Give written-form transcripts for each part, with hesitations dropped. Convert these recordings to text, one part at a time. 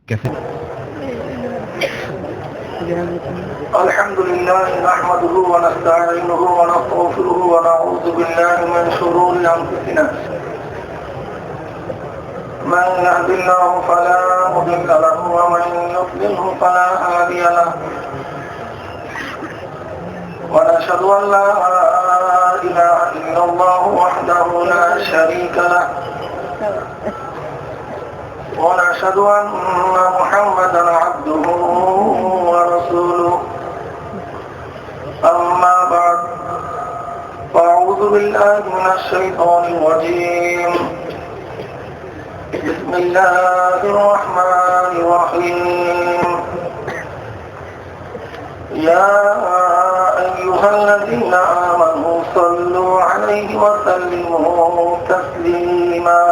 कैसे? الحمد لله نحمده ونستعينه ونستغفره ونعوذ بالله من شرور أنفسنا من يهد الله فلا مضل له ومن يضلله فلا هادي له ونشهد أن لا إله إلا الله وحده لا شريك له ونشهد أن محمدا عبده ورسوله أما بعد فأعوذ بالله من الشيطان الرجيم بسم الله الرحمن الرحيم يا أيها الذين آمنوا صلوا عليه وسلموا تسليما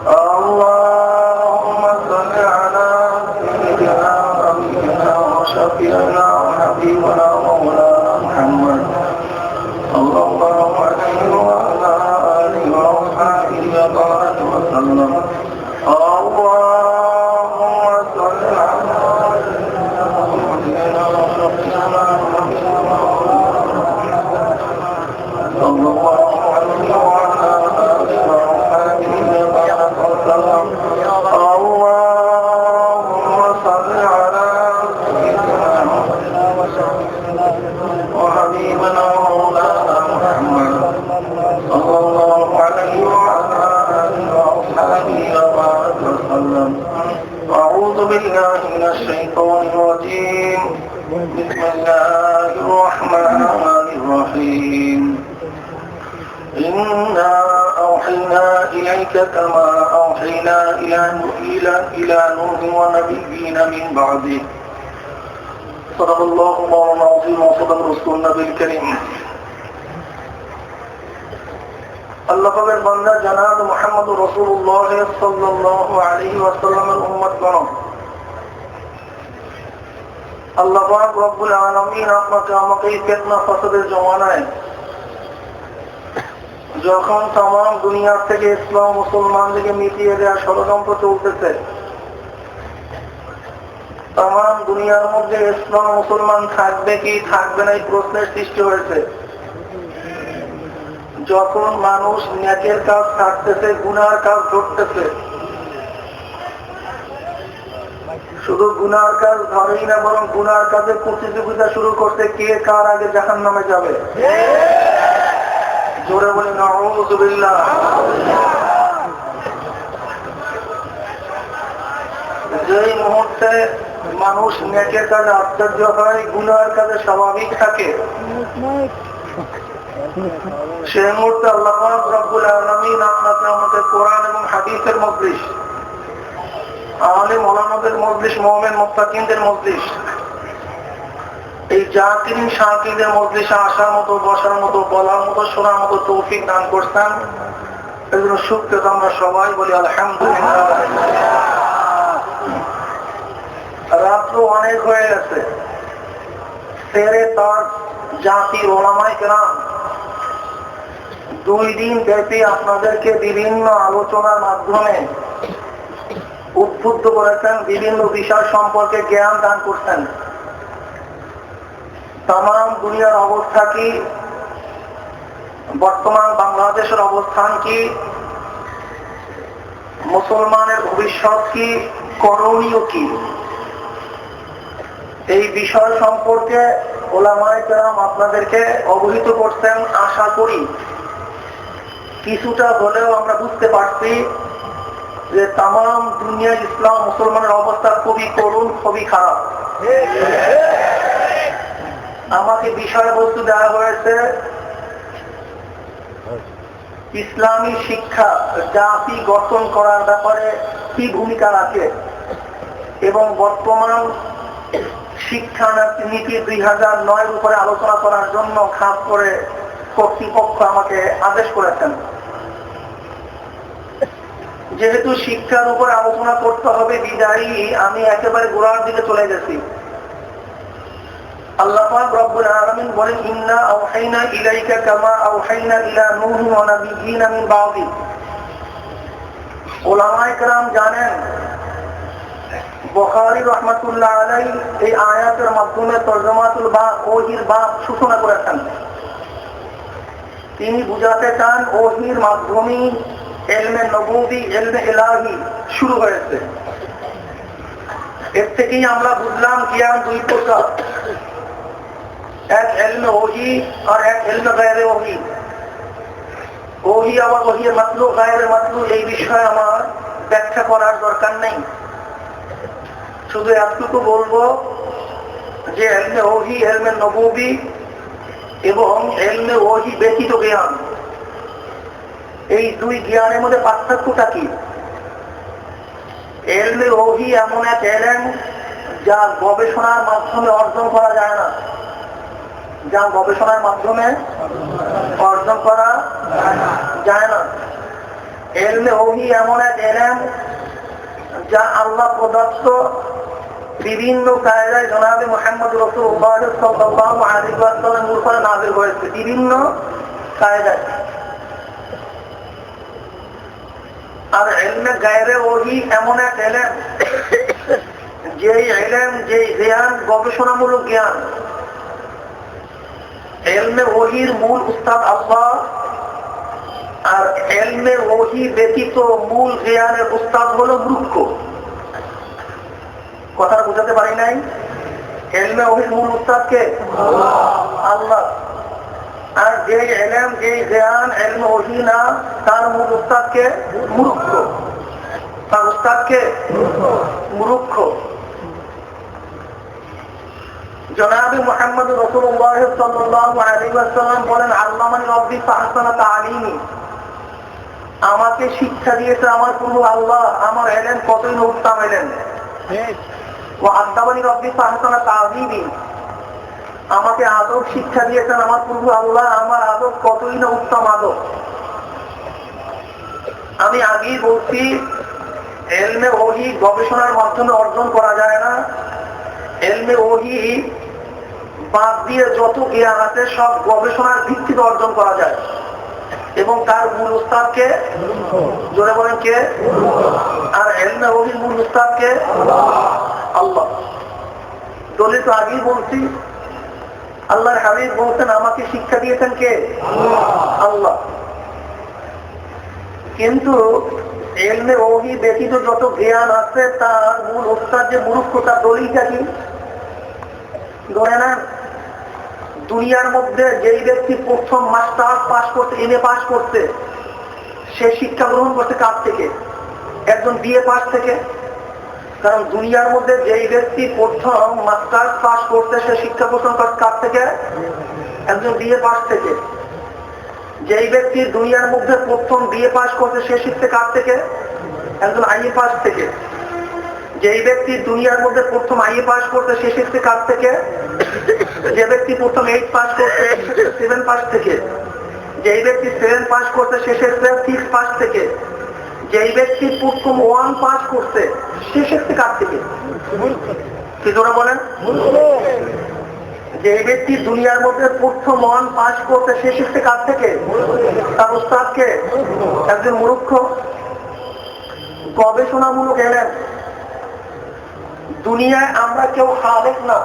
اللهم صل على سيدنا ونبينا وشفيعنا وحبيبنا ومولانا محمد صلى الله عليه وعلى آله وصحبه وبارك وسلم اللهم صل على سيدنا ونبينا وشفيعنا وحبيبنا صلى الله عليه وعلى آله وصحبه وبارك وسلم اللهم صل على سيدنا وحبيبنا ومولانا محمد صلى الله عليه وعلى آله وصحبه وبارك وسلم أعوذ بالله من الشيطان الرجيم بسم الله الرحمن الرحيم إنا أوحينا إليك كما أوحينا إلى نوح ونبيين من بعده صدق الله العظيم وصدق رسول النبي الكريم আল্লাহ পাকের বান্দা জনাব মুহাম্মদ রাসূলুল্লাহ সাল্লাল্লাহু আলাইহি ওয়াসাল্লামের উম্মতগণ আল্লাহ পাক রব্বুল আলামিন আপনাকে আমাকে এই ফিতনা ফাসাদের জমানায় যখন तमाम দুনিয়া থেকে ইসলাম মুসলমানদেরকে মিটিয়ে দেওয়ার ষড়যন্ত্র চলতেছে तमाम দুনিয়ার মধ্যে ইসলাম মুসলমান থাকবে কি থাকবে না এই প্রশ্নের সৃষ্টি হয়েছে যখন মানুষ নেকের কাজ ছাড়তেছে গুনার কাজ ধরতেছে শুধু গুনার কাজ ধরেই না বরং গুনার কাজে প্রতিযোগিতা শুরু করতে কে কার আগে জাহান্নামে যাবে জোরে বলি নাউযু বিল্লাহ যেই মুহূর্তে মানুষ নেকের কাজে আশ্চর্য হয় গুনার কাজে স্বাভাবিক থাকে সেই মুহূর্তে আল্লাহ পাক রব্বুল আলামিন আপনাকে আমাকে কোরআন এবং হাদিসের মজলিস আলেম ওলামাদের মজলিস মুমিন মুত্তাকিনদের মজলিস এই জাকিরিন শাকিরদের মজলিসে আসার মতো বসার মতো বলার মতো শোনার মতো তৌফিক দান করছেন এজন্য শুকরিয়া আমরা সবাই বলি আলহামদুলিল্লাহ রাত্র অনেক হয়ে গেছে সেরে তার জাতির ওলামায়ে কেরাম 2 দিন ব্যাপী আপনাদেরকে বিভিন্ন আলোচনার মাধ্যমে উদ্বুদ্ধ করেছেন বিভিন্ন বিষয় সম্পর্কে জ্ঞান দান করছেন तमाम দুনিয়ার অবস্থা কি বর্তমান বাংলাদেশের অবস্থান কি মুসলমানের ভবিষ্যৎ কি করণীয় কি এই বিষয় সম্পর্কে ওলামায়ে কেরাম আপনাদেরকে অবহিত করছেন আশা করি কিছুটা হলেও আমরা বুঝতে পারছি যে तमाम দুনিয়া ইসলাম মুসলমানের অবস্থা খুবই করুণ খুবই খারাপ আমাকে বিষয়বস্তু দেওয়া হয়েছে ইসলামী শিক্ষা জাতি গঠন করার ব্যাপারে কি ভূমিকা রাখে এবং বর্তমান শিক্ষা নীতি 2009 উপরে আলোচনা করার জন্য খাস করে কর্তৃপক্ষ আমাকে আদেশ করেছেন যেহেতু শিক্ষার উপর আলোচনা করতে হবে বিদায়ী আমি একেবারে গোড়ার দিকে চলে গেছি আল্লাহ পাক রব্বুল আলামিন বলেন ইন্না আওহাইনা ইলাইকা কামা আওহাইনা ইলা নূহ ওয়া নাবিয়্যিনা মিন বাদি। উলামায়ে কেরাম জানেন বুখারী রাহমাতুল্লাহ আলাইহি এই আয়াতের মাধ্যমে তরজমাতুল বাব ওহীর বাব সূচনা করেছেন। তিনি বুঝাতে চান ওহীর মাধ্যমে ইলমে নবুবী ইলমে ইলাহি শুরু হয়েছে। এর থেকেই আমরা বুঝলাম জ্ঞান দুই প্রকার, এক ইলমে ওহী আর এক ইলমে গায়রে ওহী। ওহী আবার ওহী মাতলু গায়রে মাতলু এই বিষয়ে আমার ব্যাখ্যা করার দরকার নেই। শুধু এতটুকু বলবো যে ইলমে ওহী ইলমে নবুবী এবং ইলমে ওহী ব্যতীত জ্ঞান, এই দুই জ্ঞানের মধ্যে পার্থক্যটা কি? ইলমে ওহী এমন এক ইলম যা গবেষণার মাধ্যমে অর্জন করা যায় না, যা গবেষণার মাধ্যমে অর্জন করা যায় না। ইলমে ওহী এমন এক ইলম যা আল্লাহ প্রদত্ত বিভিন্ন কায়দায় জনাবে মুহাম্মদ রাসূলুল্লাহ সাল্লাল্লাহু আলাইহি ওয়াসাল্লামের উপরে নাযিল হয়েছে, বিভিন্ন কায়দায়। আর ইলমে গায়রে ওহী এমন এক ইলম যেই ইলম, যেই জ্ঞান গবেষণামূলক জ্ঞান। ইলমে ওহীর মূল উস্তাদ আল্লাহ, আর ইলমে ওহী ব্যতীত মূল জ্ঞানের উস্তাদ হলো মূর্খ। কথাটা বুঝাতে পারি নাই? ইলমে ওহীর মূল উস্তাদ কে? আল্লাহ। আর যে ইলম, যে জ্ঞান ইলমে ওহী না, তার মূল উস্তাদ কে? মূর্খ। তার উস্তাদ কে? মূর্খ। জনাবে মুহাম্মদ রাসূলুল্লাহ সাল্লাল্লাহু আলাইহি ওয়াসাল্লাম বলেন, আল্লামানি রাব্বি ফাহসানা তা'লিমি, আমাকে শিক্ষা দিয়েছে আমার প্রভু আল্লাহ, আমার ইলম কতই না উত্তম ইলম। ওয়া আদাবানি রাব্বি ফাহসানা তা'যীবি, আমাকে আদব শিক্ষা দিয়েছেন আমার প্রভু আল্লাহ, আমার আদব কতই না উত্তম আদব। আমি আগেই বলছি ইলমে ওহী গবেষণার মাধ্যমে অর্জন করা যায় না। ইলমে ওহী বাদ দিয়ে যত জ্ঞান আছে সব গবেষণার ভিত্তিতে অর্জন করা যায়, এবং তার মূল উস্তাদ কে? জোরে বলেন কে? আর ইলমে ওহীর মূল উস্তাদ কে? আল্লাহ। দলিল তো আগেই বলছি, আল্লাহর হাবিব বলছেন আমাকে শিক্ষা দিয়েছেন কে? আল্লাহ। কিন্তু ইলমে ওহী ব্যতীত যত জ্ঞান আছে তার মূল উস্তাদ যে মূর্খ, তার দলিলটা কি? ধরে নেন দুনিয়ার মধ্যে যেই ব্যক্তি প্রথম মাস্টার্স পাস করতে, এমএ পাস করতে, সে শিক্ষা গ্রহণ করতে কার থেকে? একজন বিএ পাস থেকে। কারণ দুনিয়ার মধ্যে যেই ব্যক্তি প্রথম মাস্টার্স পাস করতে, সে শিক্ষা গ্রহণ করতে কার থেকে? একজন বিএ পাস থেকে। যেই ব্যক্তি দুনিয়ার মধ্যে প্রথম বিএ পাস করতে, সে শিখতে কার থেকে? একজন আইএ পাস থেকে। যেই ব্যক্তি দুনিয়ার মধ্যে প্রথম আইএ পাস করতে, সে শিখতে কার থেকে? যে ব্যক্তি প্রথম 8 পাস করতে, 7 পাস থেকে। যেই ব্যক্তি 7 পাস করতে, সে শিখতে 6 পাস থেকে। যেই ব্যক্তি প্রথম 1 পাস করতে, সে শিখতে কার থেকে? কি তোরা বলেন? যে ব্যক্তি দুনিয়ার মধ্যে প্রথম 1 পাস করতে, সে শিখতে কার থেকে? তার উস্তাদকে? একজন মূর্খ। গবেষণামূলক ইলম, দুনিয়ায় আমরা কেউ খালেক না।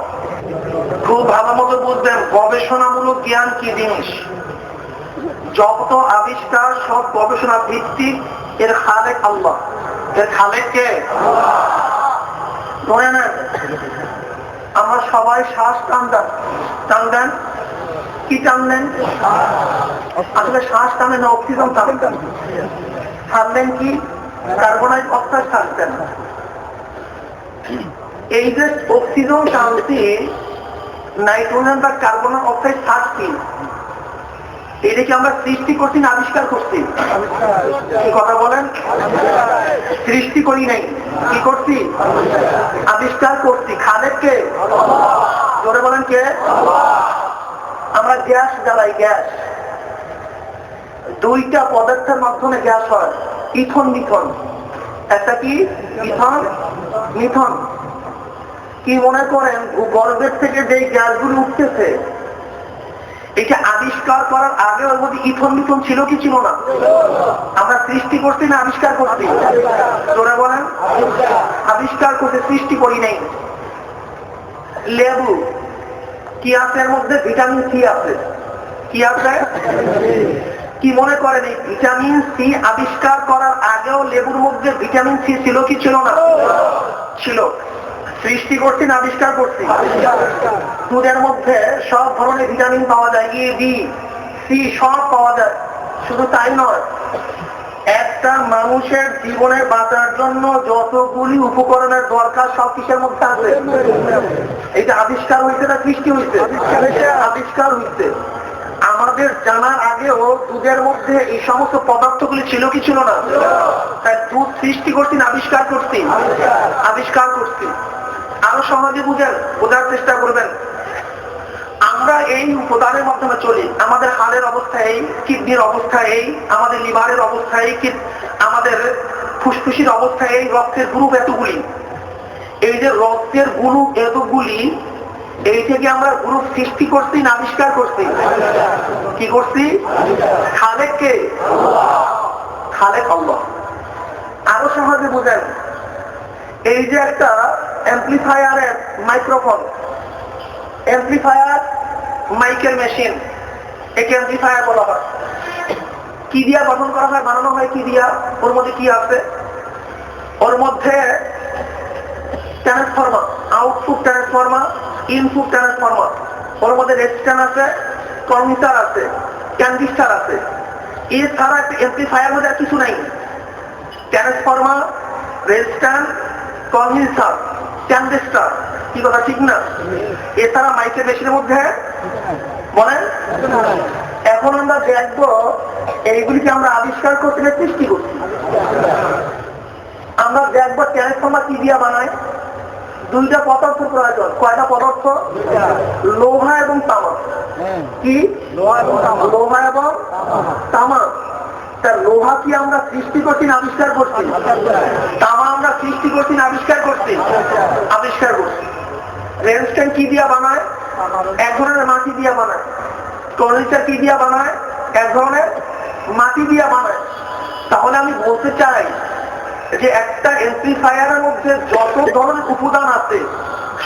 খুব ভালো মতো বুঝবেন গবেষণামূলক জ্ঞান কি জিনিস। যত আবিষ্কার সব গবেষণা ভিত্তিক, এর খালেক আল্লাহ। এর খালেক কে? ধরে নেন আমরা সবাই শ্বাস টান দেন, কি টানলেন? আসলে শ্বাস টানেন না, অক্সিজেন টানতেন। ছাড়লেন কি? Carbon die oxide ছাড়তেন। এই যে অক্সিজেন টানছি, নাইট্রোজেন বা কার্বন অক্সাইড ছাড়ছি, এটাকে আমরা সৃষ্টি করছি না আবিষ্কার করছি? কি কথা বলেন? সৃষ্টি করি নাই, কি করছি? আবিষ্কার করছি। খালেক কে? জোরে বলেন কে? আমরা গ্যাস জ্বালাই, গ্যাস। দুইটা পদার্থের মাধ্যমে গ্যাস হয়, ইথন মিথন। একটা কি? ইথন মিথন। কি মনে করেন গর্ভের থেকে যেই গ্যাসগুলো উঠতেছে, এটা আবিষ্কার করার আগে ওর মধ্যে ইথন মিথন ছিল কি ছিল না? আমরা সৃষ্টি করছি না আবিষ্কার করছি? তোরা বলেন, আবিষ্কার করতে, সৃষ্টি করি নাই। লেবু কি আছে এর মধ্যে? ভিটামিন সি আছে। কি আছে? কি মনে করেন এই ভিটামিন সি আবিষ্কার করার আগেও লেবুর মধ্যে ভিটামিন সি ছিল কি ছিল না? ছিল। সৃষ্টি করছি না আবিষ্কার করছি? দুধের মধ্যে সব ধরনের ভিটামিন পাওয়া যায়, এ বি সি সব পাওয়া যায়। শুধু তাই নয়, একটা মানুষের জীবনে বাঁচার জন্য যতগুলি উপকরণের দরকার সব কিসের মধ্যে আছে? এটা আবিষ্কার হইছে না সৃষ্টি হইছে? আবিষ্কার হইছে। আমাদের জানার আগেও দুধের মধ্যে এই সমস্ত পদার্থগুলি ছিল কি ছিল না? তাই দুধ সৃষ্টি করছি না আবিষ্কার করছি? আবিষ্কার করছি। আরো সহজে বোঝার চেষ্টা করবেন। আমরা এই উপাদানের মাধ্যমে চলি। আমাদের হাড়ের অবস্থা এই, কিডনির অবস্থা এই, আমাদের লিভারের অবস্থা এই, আমাদের ফুসফুসির অবস্থা এই, রক্তের গ্রুপ এতগুলি। এই যে রক্তের গ্রুপ এতগুলি, এই থেকে আমরা গ্রুপ সৃষ্টি করছি না আবিষ্কার করছি? কি করছি? খালেক কে? খালেক আল্লাহ। আরো সহজে বোঝেন, এই যে একটা অ্যাম্প্লিফায়ারের মাইক্রোফোন, অ্যাম্প্লিফায়ার মাইকের মেশিন, একে অ্যাম্প্লিফায়ার বলা হয়। কি দিয়া গঠন করা হয়, বানানো হয় কি দিয়া? ওর মধ্যে কি আছে? ওর মধ্যে transformer, output transformer, input transformer. ওর মধ্যে রেজিস্ট্যান্স আছে, কমিটার আছে, ট্রানজিস্টর আছে। এছাড়া একটা অ্যাম্প্লিফায়ার মধ্যে কিছু নাই। ট্রান্সফরমার, রেজিস্ট্যান্স, কমিটার, ট্রানজিস্টর। কি কথা ঠিক না? এছাড়া মাইকের মেশিনের মধ্যে বলেন। এখন আমরা দেখবো এইগুলিকে আমরা আবিষ্কার করতে না সৃষ্টি করছি। আমরা দেখবো ট্রান্সফরমার কি দিয়া বানায়? দুইটা পদার্থ প্রয়োজন। কয়টা পদার্থ? লোহা এবং তামা। কি? লোহা এবং তামা। তা লোহা কি আমরা সৃষ্টি করছি না আবিষ্কার করছি? তামা আমরা সৃষ্টি করছি না আবিষ্কার করছি? আবিষ্কার করছি। রেজিস্ট্যান্স কি দিয়া বানায়? এক ধরনের মাটি দিয়া বানায়। কন্ডেন্সার কি দিয়া বানায়? এক ধরনের মাটি দিয়া বানায়। তাহলে আমি বলতে চাই যে একটা অ্যাম্প্লিফায়ারের মধ্যে যত ধরনের উপাদান আছে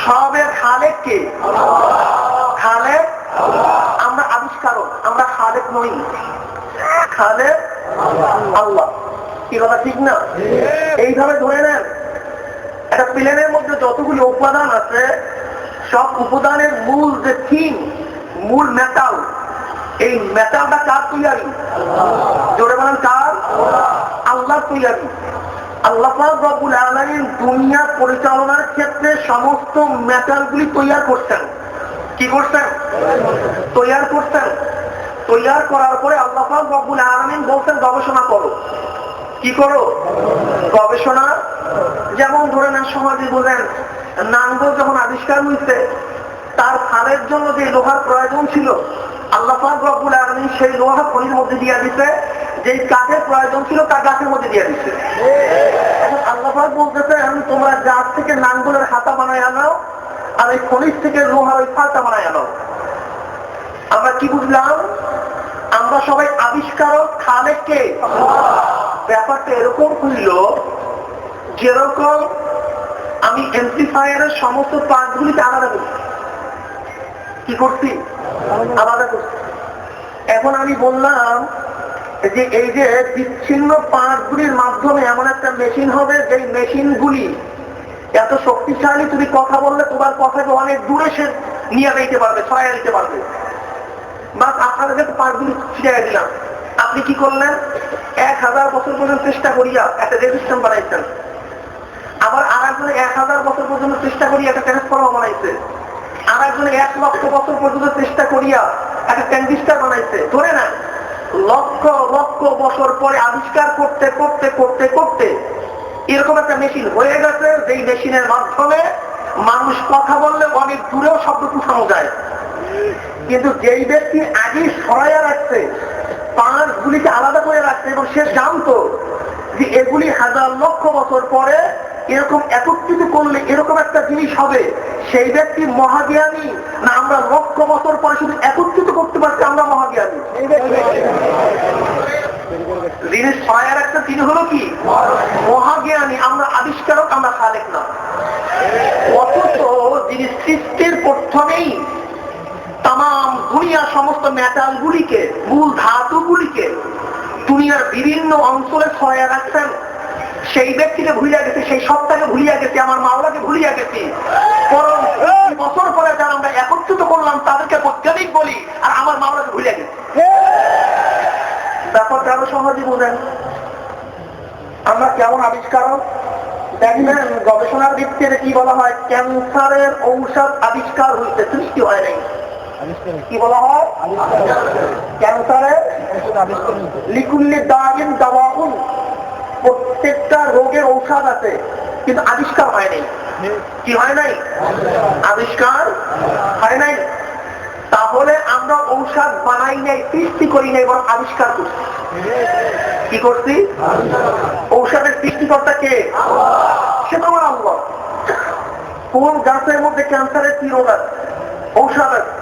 সবের খালেক কে? খালেক। আমরা আবিষ্কারক, আমরা খালেক নই। খালেক আল্লাহ। কি কথা ঠিক না? এইভাবে ধরে নেন, একটা প্লেনের মধ্যে যতগুলি উপাদান আছে সব উপাদানের মূল যে থিম, মূল মেটাল, এই মেটালটা কার তৈরি? জোরে বলেন কার? আল্লাহ তৈরি। আল্লাহ পাক রব্বুল আলামিন দুনিয়া পরিচালনার ক্ষেত্রে সমস্ত মেটালগুলি তৈরি করছেন। কি করছেন? তৈরি করছেন। তৈরি করার পরে আল্লাহ পাক রব্বুল আলামিন বলছেন গবেষণা করো। কি করো? গবেষণা। যেমন ধরে নেন, সমাজে বোঝেন, নাঙ্গল যখন আবিষ্কার হয়েছে তার ফালের জন্য যে লোহার প্রয়োজন ছিল আল্লাহ পাক রব্বুল আলামিন সেই লোহা খনির মধ্যে দিয়ে দিতে, যেই কাঠের প্রয়োজন ছিল তা গাছের মধ্যে দিয়ে দিচ্ছে। এখন আল্লাহ পাক বলতেছেন তোমরা গাছ থেকে নাঙ্গলের হাতা বানায় আনাও আর এই খনিজ থেকে লোহার ওই ফালটা বানায় আনাও। আমরা কি বুঝলাম? আমরা সবাই আবিষ্কারক, খালেক কে? ব্যাপারটা এরকম হইল যেরকম আমি অ্যাম্প্লিফায়ারের সমস্ত পার্টগুলিকে আলাদা করছি। কি করছি? আলাদা করছি। এখন আমি বললাম যে এই যে বিচ্ছিন্ন পার্টগুলির মাধ্যমে এমন একটা মেশিন হবে যে মেশিনগুলি এত শক্তিশালী, তুমি কথা বললে তোমার কথাকে অনেক দূরে সে নিয়ে নিতে পারবে, ছড়াইয়া দিতে পারবে। বাস আপনাদের পার্টগুলি ছিড়াই দিলাম। আপনি কি করলেন? 1000 বছর পর্যন্ত চেষ্টা করিয়া একটা রেজিস্ট্যান্স বানাইছেন। আবার আর একজনে 1000 বছর পর্যন্ত চেষ্টা করিয়া একটা ট্রান্সফরমার বানাইছে। আর একজনে 1 লক্ষ বছর পর্যন্ত চেষ্টা করিয়া একটা ট্রানজিস্টর বানাইছে। ধরে না, লক্ষ লক্ষ বছর পরে আবিষ্কার করতে করতে করতে করতে এরকম একটা মেশিন হয়ে গেছে, যেই মেশিনের মাধ্যমে মানুষ কথা বললে অনেক দূরেও শব্দ পৌঁছানো যায়। কিন্তু যেই ব্যক্তি আগে সরাইয়া রাখছে, পাঁচগুলিকে আলাদা করে রাখছে এবং সে জানতো যে এগুলি 1000 লক্ষ বছর পরে এরকম একত্রিত করলে এরকম একটা জিনিস হবে, সেই ব্যক্তি মহাজ্ঞানী না আমরা লক্ষ বছর পরে শুধু একত্রিত করতে পারছি আমরা মহাজ্ঞানী? জিনিস ছয়ের একটা তিনি হলো কি মহাজ্ঞানী, আমরা আবিষ্কারক, আমরা খালেক না। অথচ যিনি সৃষ্টির প্রথমেই তাম দুনিয়ার সমস্ত মেটালগুলিকে, মূল ধাতুগুলিকে দুনিয়ার বিভিন্ন অঞ্চলে ছড়াইয়া রাখছেন, সেই ব্যক্তিকে ভুলিয়া গেছি, সেই সত্তাকে ভুলিয়া গেছি, আমার মাওলাকে ভুলিয়া গেছি। বরং বছর পরে যারা আমরা একত্রিত করলাম তাদেরকে বৈজ্ঞানিক বলি, আর আমার মাওলাকে ভুলিয়া গেছি। ব্যাপারটা আরো সহজে বোঝেন আমরা কেমন আবিষ্কারক। দেখবেন গবেষণার দিক থেকে কি বলা হয়, ক্যান্সারের ঔষধ আবিষ্কার হইতে সৃষ্টি হয় নাই। কি বলা হয়? ক্যান্সারের লিকুল্লি দাগিন দাওয়াউন, প্রত্যেকটা রোগের ঔষধ আছে, কিন্তু আবিষ্কার হয় নাই। কি হয় নাই? আবিষ্কার হয় নাই। তাহলে আমরা ঔষধ বানাই নাই, সৃষ্টি করি নাই, বরং আবিষ্কার করছি। কি করছি? ঔষধের সৃষ্টিকর্তা কে? সেটা আমার আল্লাহ। কোন গাছের মধ্যে ক্যান্সারের কি রোগ আছে? ঔষধ আছে।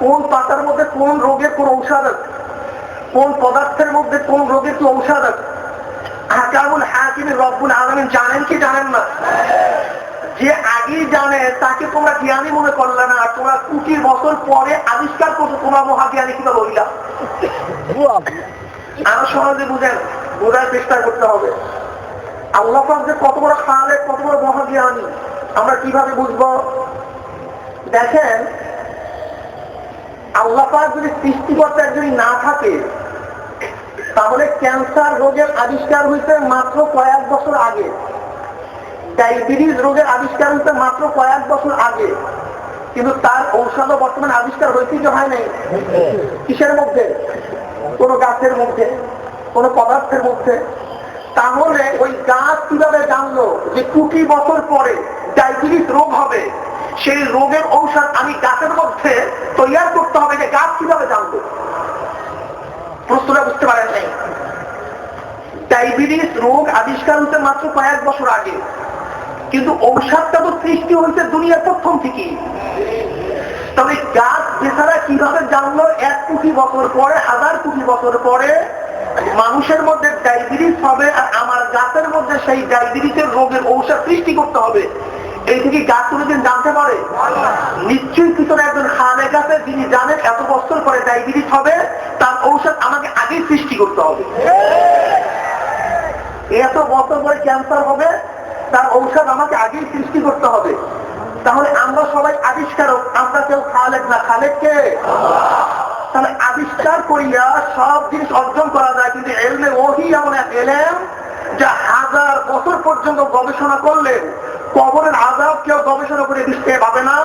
কোন পাতার মধ্যে কোন রোগের কোন ঔষধ আছে? কোন পদার্থের মধ্যে কোন রোগের কি ঔষধ আছে? হাকামুল হাকিমের রব্বুল আলামিন জানেন কি জানেন না? যে আগেই জানে তাকে তোমরা জ্ঞানী মনে করলে না, তোমরা কোটি বছর পরে আবিষ্কার করছো, তোমরা মহাজ্ঞানী কিভাবে হইলা? আরো সহজে বুঝেন, বোঝার চেষ্টা করতে হবে আল্লাহ পাক যে কত বড় খালেক, কত বড় মহাজ্ঞানী আমরা কিভাবে বুঝবো? দেখেন, আল্লাহ পাক যদি সৃষ্টিকর্তা যদি না থাকে, তাহলে ক্যান্সার রোগের আবিষ্কার হয়েছে মাত্র কয়েক বছর আগে, ডায়াবেটিস রোগের আবিষ্কার হয়েছে মাত্র কয়েক বছর আগে, কিন্তু তার ঔষধ বর্তমানে আবিষ্কার হয়েছে কি হয় নাই? কিসের মধ্যে? কোন গাছের মধ্যে, কোন পদার্থের মধ্যে। তাহলে ওই গাছ কিভাবে জানলো যে কোটি বছর পরে ডায়াবেটিস রোগ হবে? সেই রোগের ঔষধ আমি গাছের মধ্যে তৈরি করতে হবে, যে গাছ কিভাবে জানলো? প্রশ্নটা বুঝতে পারেন নাই? ডায়াবেটিস রোগ আবিষ্কার হতে মাত্র কয়েক বছর আগে, কিন্তু ঔষধটা তো সৃষ্টি হয়েছে দুনিয়ার প্রথম থেকে। তবে গাছ বেচারা কিভাবে জানলো 1 কোটি বছর পরে, 1000 কোটি বছর পরে মানুষের মধ্যে ডায়াবেটিস হবে, আর আমার গাছের মধ্যে সেই ডায়াবেটিসের রোগের ঔষধ সৃষ্টি করতে হবে? এই থেকে গাছ কোনোদিন জানতে পারে? নিশ্চয়ই ভিতরে একজন খালেক আছে যিনি জানেন এত বছর পরে ডায়াবেটিস হবে, তার ঔষধ আমাকে আগেই সৃষ্টি করতে হবে। এত বছর পরে ক্যান্সার হবে, তার ঔষধ আমাকে আগেই সৃষ্টি করতে হবে। তাহলে আমরা সবাই আবিষ্কারক, আমরা কেউ খালেক না। খালেক কে? তাহলে আবিষ্কার করিয়া সব জিনিস অর্জন করা যায়, কিন্তু এলমে ওহী এমন এক এলেম যা 1000 বছর পর্যন্ত গবেষণা করলে কবরের আযাব কেউ গবেষণা করে বুঝতে পাবে না,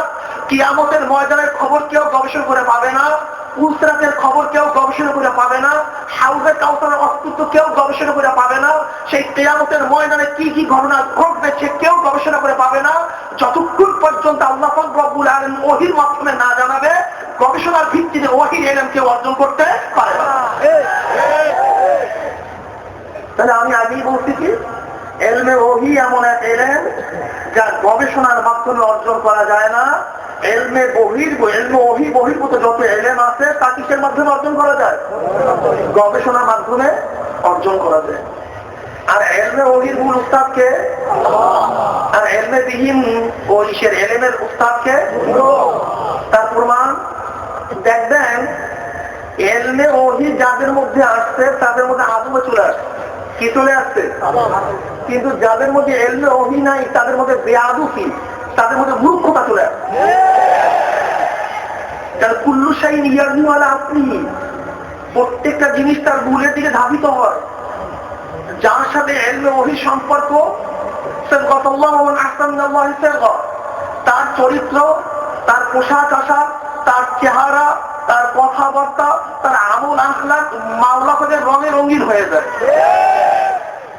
কিয়ামতের ময়দানের খবর কেউ গবেষণা করে পাবে না, উসরাতের খবর কেউ গবেষণা করে পাবে না, হাউজে কাউসারের অস্তিত্ব কেউ গবেষণা করে পাবে না, সেই কিয়ামতের ময়দানে কি কি ঘটনা ঘটবে সে কেউ গবেষণা করে পাবে না, যতক্ষণ পর্যন্ত আল্লাহ পাক রব্বুল আলামিন ওহীর মাধ্যমে না জানাবে, গবেষণার ভিত্তিতে ওহীর ইলম কেউ অর্জন করতে পারে না। তাহলে আমি আগেই বলছি কি, এলমে ওহী এমন এক ইলম যা গবেষণার মাধ্যমে অর্জন করা যায় না। এলমে ওহী বহির্ভূত যত ইলম আছে তা কিসের মাধ্যমে অর্জন করা যায়? গবেষণার মাধ্যমে অর্জন করা যায়। আর এলমে ওহীর মূল উস্তাদকে, আর এলমে বিহীন ওহীর ইলমের উস্তাদকে। তার প্রমাণ দেখবেন, এলমে ওহী যাদের মধ্যে আসছে তাদের মধ্যে আদমে চলে আসছে। কি চলে আসছে? কিন্তু যাদের মধ্যে এলমে ওহী নাই তাদের মধ্যে বেয়াদুফি, তাদের মধ্যে মূর্খতা চলে আসছে। তার কুল্লু শাইইন ইয়ারজু আলা আসলিহি, প্রত্যেকটা জিনিস তার মূলের দিকে ধাবিত হয়। যার সাথে এলমে ওহী সম্পর্ক, সাল্লাল্লাহু আলাইহি ওয়াসাল্লাম, তার চরিত্র, তার পোশাক আশাক, তার চেহারা, তার কথাবার্তা, তার আমল আখলাক মাওলা থেকে রঙে রঙিন হয়ে যায়।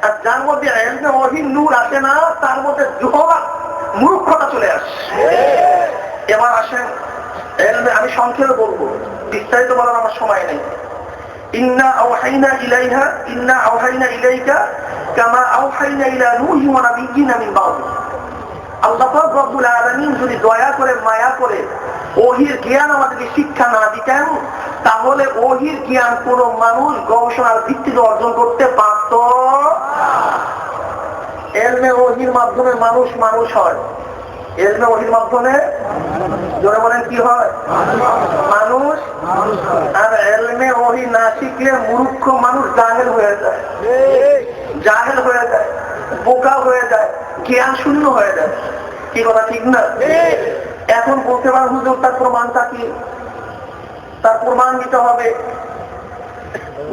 আর যার মধ্যে এলমে ওহী নূর আসে না তার মধ্যে জুহলা, মূর্খতা চলে আসে। এবার আসেন এলমে, আমি সংক্ষেপে বলবো, বিস্তারিত বলার আমার সময় নেই। ইন্না আওহাইনা ইলাইকা কামা আওহাইনা ইলা নূহি ওয়া নাবিয়্যিনা মিন বা'দ। আল্লাহ পাক রব্বুল আলামিন যদি দয়া করে মায়া করে ওহির জ্ঞান আমাদেরকে শিক্ষা না দিতেন, তাহলে ওহির জ্ঞান কোন মানুষ গবেষণার ভিত্তিতে অর্জন করতে পারত। এলমে ওহির মাধ্যমে মানুষ মানুষ হয়। এলমে ওহির মাধ্যমে জোরে বলেন কি হয়? মানুষ। আর এলমে ওহি না শিখলে মূর্খ মানুষ জাহেল হয়ে যায়, জাহেল হয়ে যায়, বোকা হয়ে যায়, জ্ঞান শূন্য হয়ে যায়। কি কথা ঠিক না? এখন বলতে পারেন হুজুর তার প্রমাণটা কি? তার প্রমাণ দিতে হবে।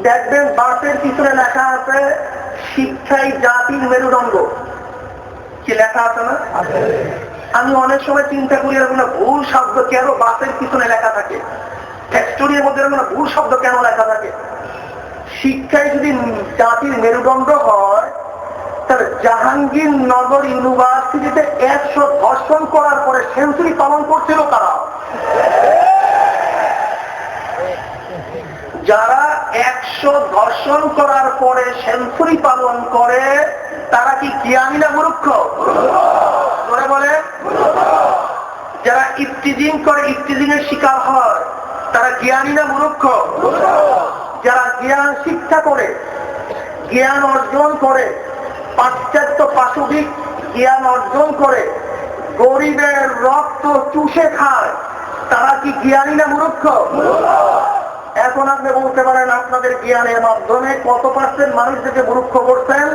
দেখবেন বাসের পিছনে লেখা আছে শিক্ষাই জাতির মেরুদণ্ড। কি লেখা আছে না? আমি অনেক সময় চিন্তা করি এরকম ভুল শব্দ কেন বাসের পিছনে লেখা থাকে, ফ্যাক্টরির মধ্যে এরকম ভুল শব্দ কেন লেখা থাকে? শিক্ষায় যদি জাতির মেরুদণ্ড হয়, তাহলে জাহাঙ্গীরনগর ইউনিভার্সিটিতে 100 ধর্ষণ করার পরে সেঞ্চুরি পালন করছিল কারা? যারা 100 ধর্ষণ করার পরে সেঞ্চুরি পালন করে তারা কি জ্ঞানী না মূর্খ? ধরে বলে যারা ইফতিজিং করে, ইফতিজিং এর শিকার হয়, তারা জ্ঞানী না মূর্খ? যারা জ্ঞান শিক্ষা করে, জ্ঞান অর্জন করে, পাশ্চাত্য পাশবিক জ্ঞান অর্জন করে গরিবের রক্ত চুষে খায়, তারা কি জ্ঞানী না মূর্খ? এখন আপনি বলতে পারেন আপনাদের জ্ঞানের মাধ্যমে কত পার্সেন্ট মানুষদেরকে মূর্খ করছেন,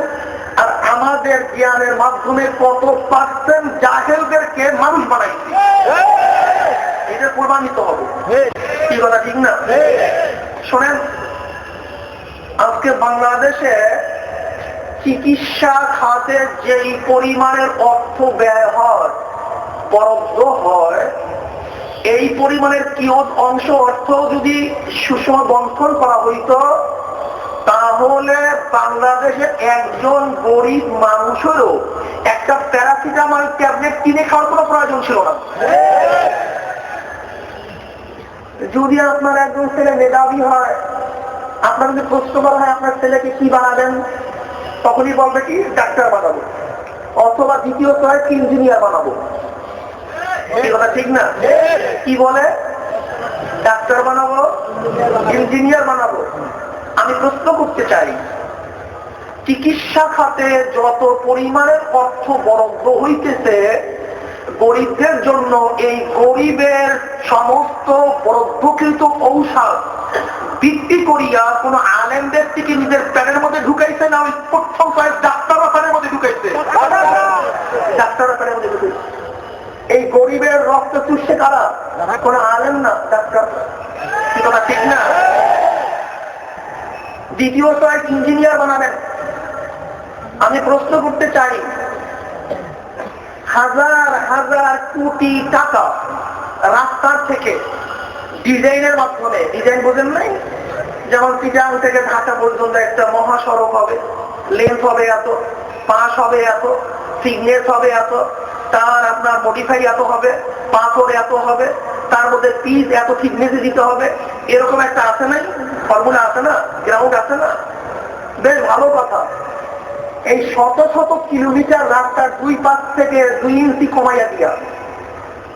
আর আমাদের জ্ঞানের মাধ্যমে কত পার্সেন্ট জাহেলদেরকে মানুষ বানাইছি। এটা প্রমাণিত হবে। কি কথা ঠিক না? শোনেন, আজকে বাংলাদেশে চিকিৎসা খাতে যেই পরিমাণের অর্থ ব্যয় হয়, বরাদ্দ হয়, এই পরিমাণের কিয়ত অংশ অর্থ যদি সুষম বন্টন করা হইত, তাহলে বাংলাদেশে একজন গরিব মানুষেরও একটা প্যারাসিটামল ট্যাবলেট কিনে খাওয়ার কোনো প্রয়োজন ছিল না। যদি আপনার একজন ছেলে মেধাবী হয়, আপনার যদি প্রশ্ন করা হয় আপনার ছেলেকে কি বানাবেন, তখনই বলবে কি ডাক্তার বানাবো, অথবা দ্বিতীয় চয়েস ইঞ্জিনিয়ার বানাবো। ঠিক না? কি বলে? ডাক্তার বানাবো, ইঞ্জিনিয়ার বানাবো। আমি প্রশ্ন করতে চাই, চিকিৎসা খাতে যত পরিমাণের অর্থ বরাদ্দ হইতেছে গরিবদের জন্য, এই গরিবের সমস্ত বরাদ্দকৃত ঔষধ বিক্রি করিয়া কোন আলেম ব্যক্তিকে নিজের প্যানের মধ্যে ঢুকাইছে না ওই প্রথম কয়েক ডাক্তার প্যানের মধ্যে ঢুকাইছে? ডাক্তার প্যানের মধ্যে ঢুকাইছে। এই গরিবের রক্ত চুষে কারা? কোন আলেম না, ডাক্তার। কি কথা ঠিক না? দ্বিতীয় চয়েস ইঞ্জিনিয়ার বানাবেন। আমি প্রশ্ন করতে চাই, হাজার হাজার কোটি টাকা রাস্তার থেকে ডিজাইনের মাধ্যমে, ডিজাইন বোঝেন নাই, যেমন চিটাং থেকে ঢাকা পর্যন্ত একটা মহাসড়ক হবে, লেন্থ হবে এত, পাশ হবে এত, সিগনেস হবে এত, তার আপনার মডিফাই এত হবে, পাথর এত হবে, তার মধ্যে পিস এত থিকনেসে দিতে হবে, এরকম একটা আছে নাই? ফর্মুলা আছে না? গ্রাউন্ড আছে না? বেশ ভালো কথা। এই শত শত কিলোমিটার রাস্তার 2 পাশ থেকে 2 ইঞ্চি কমাইয়া দিয়া,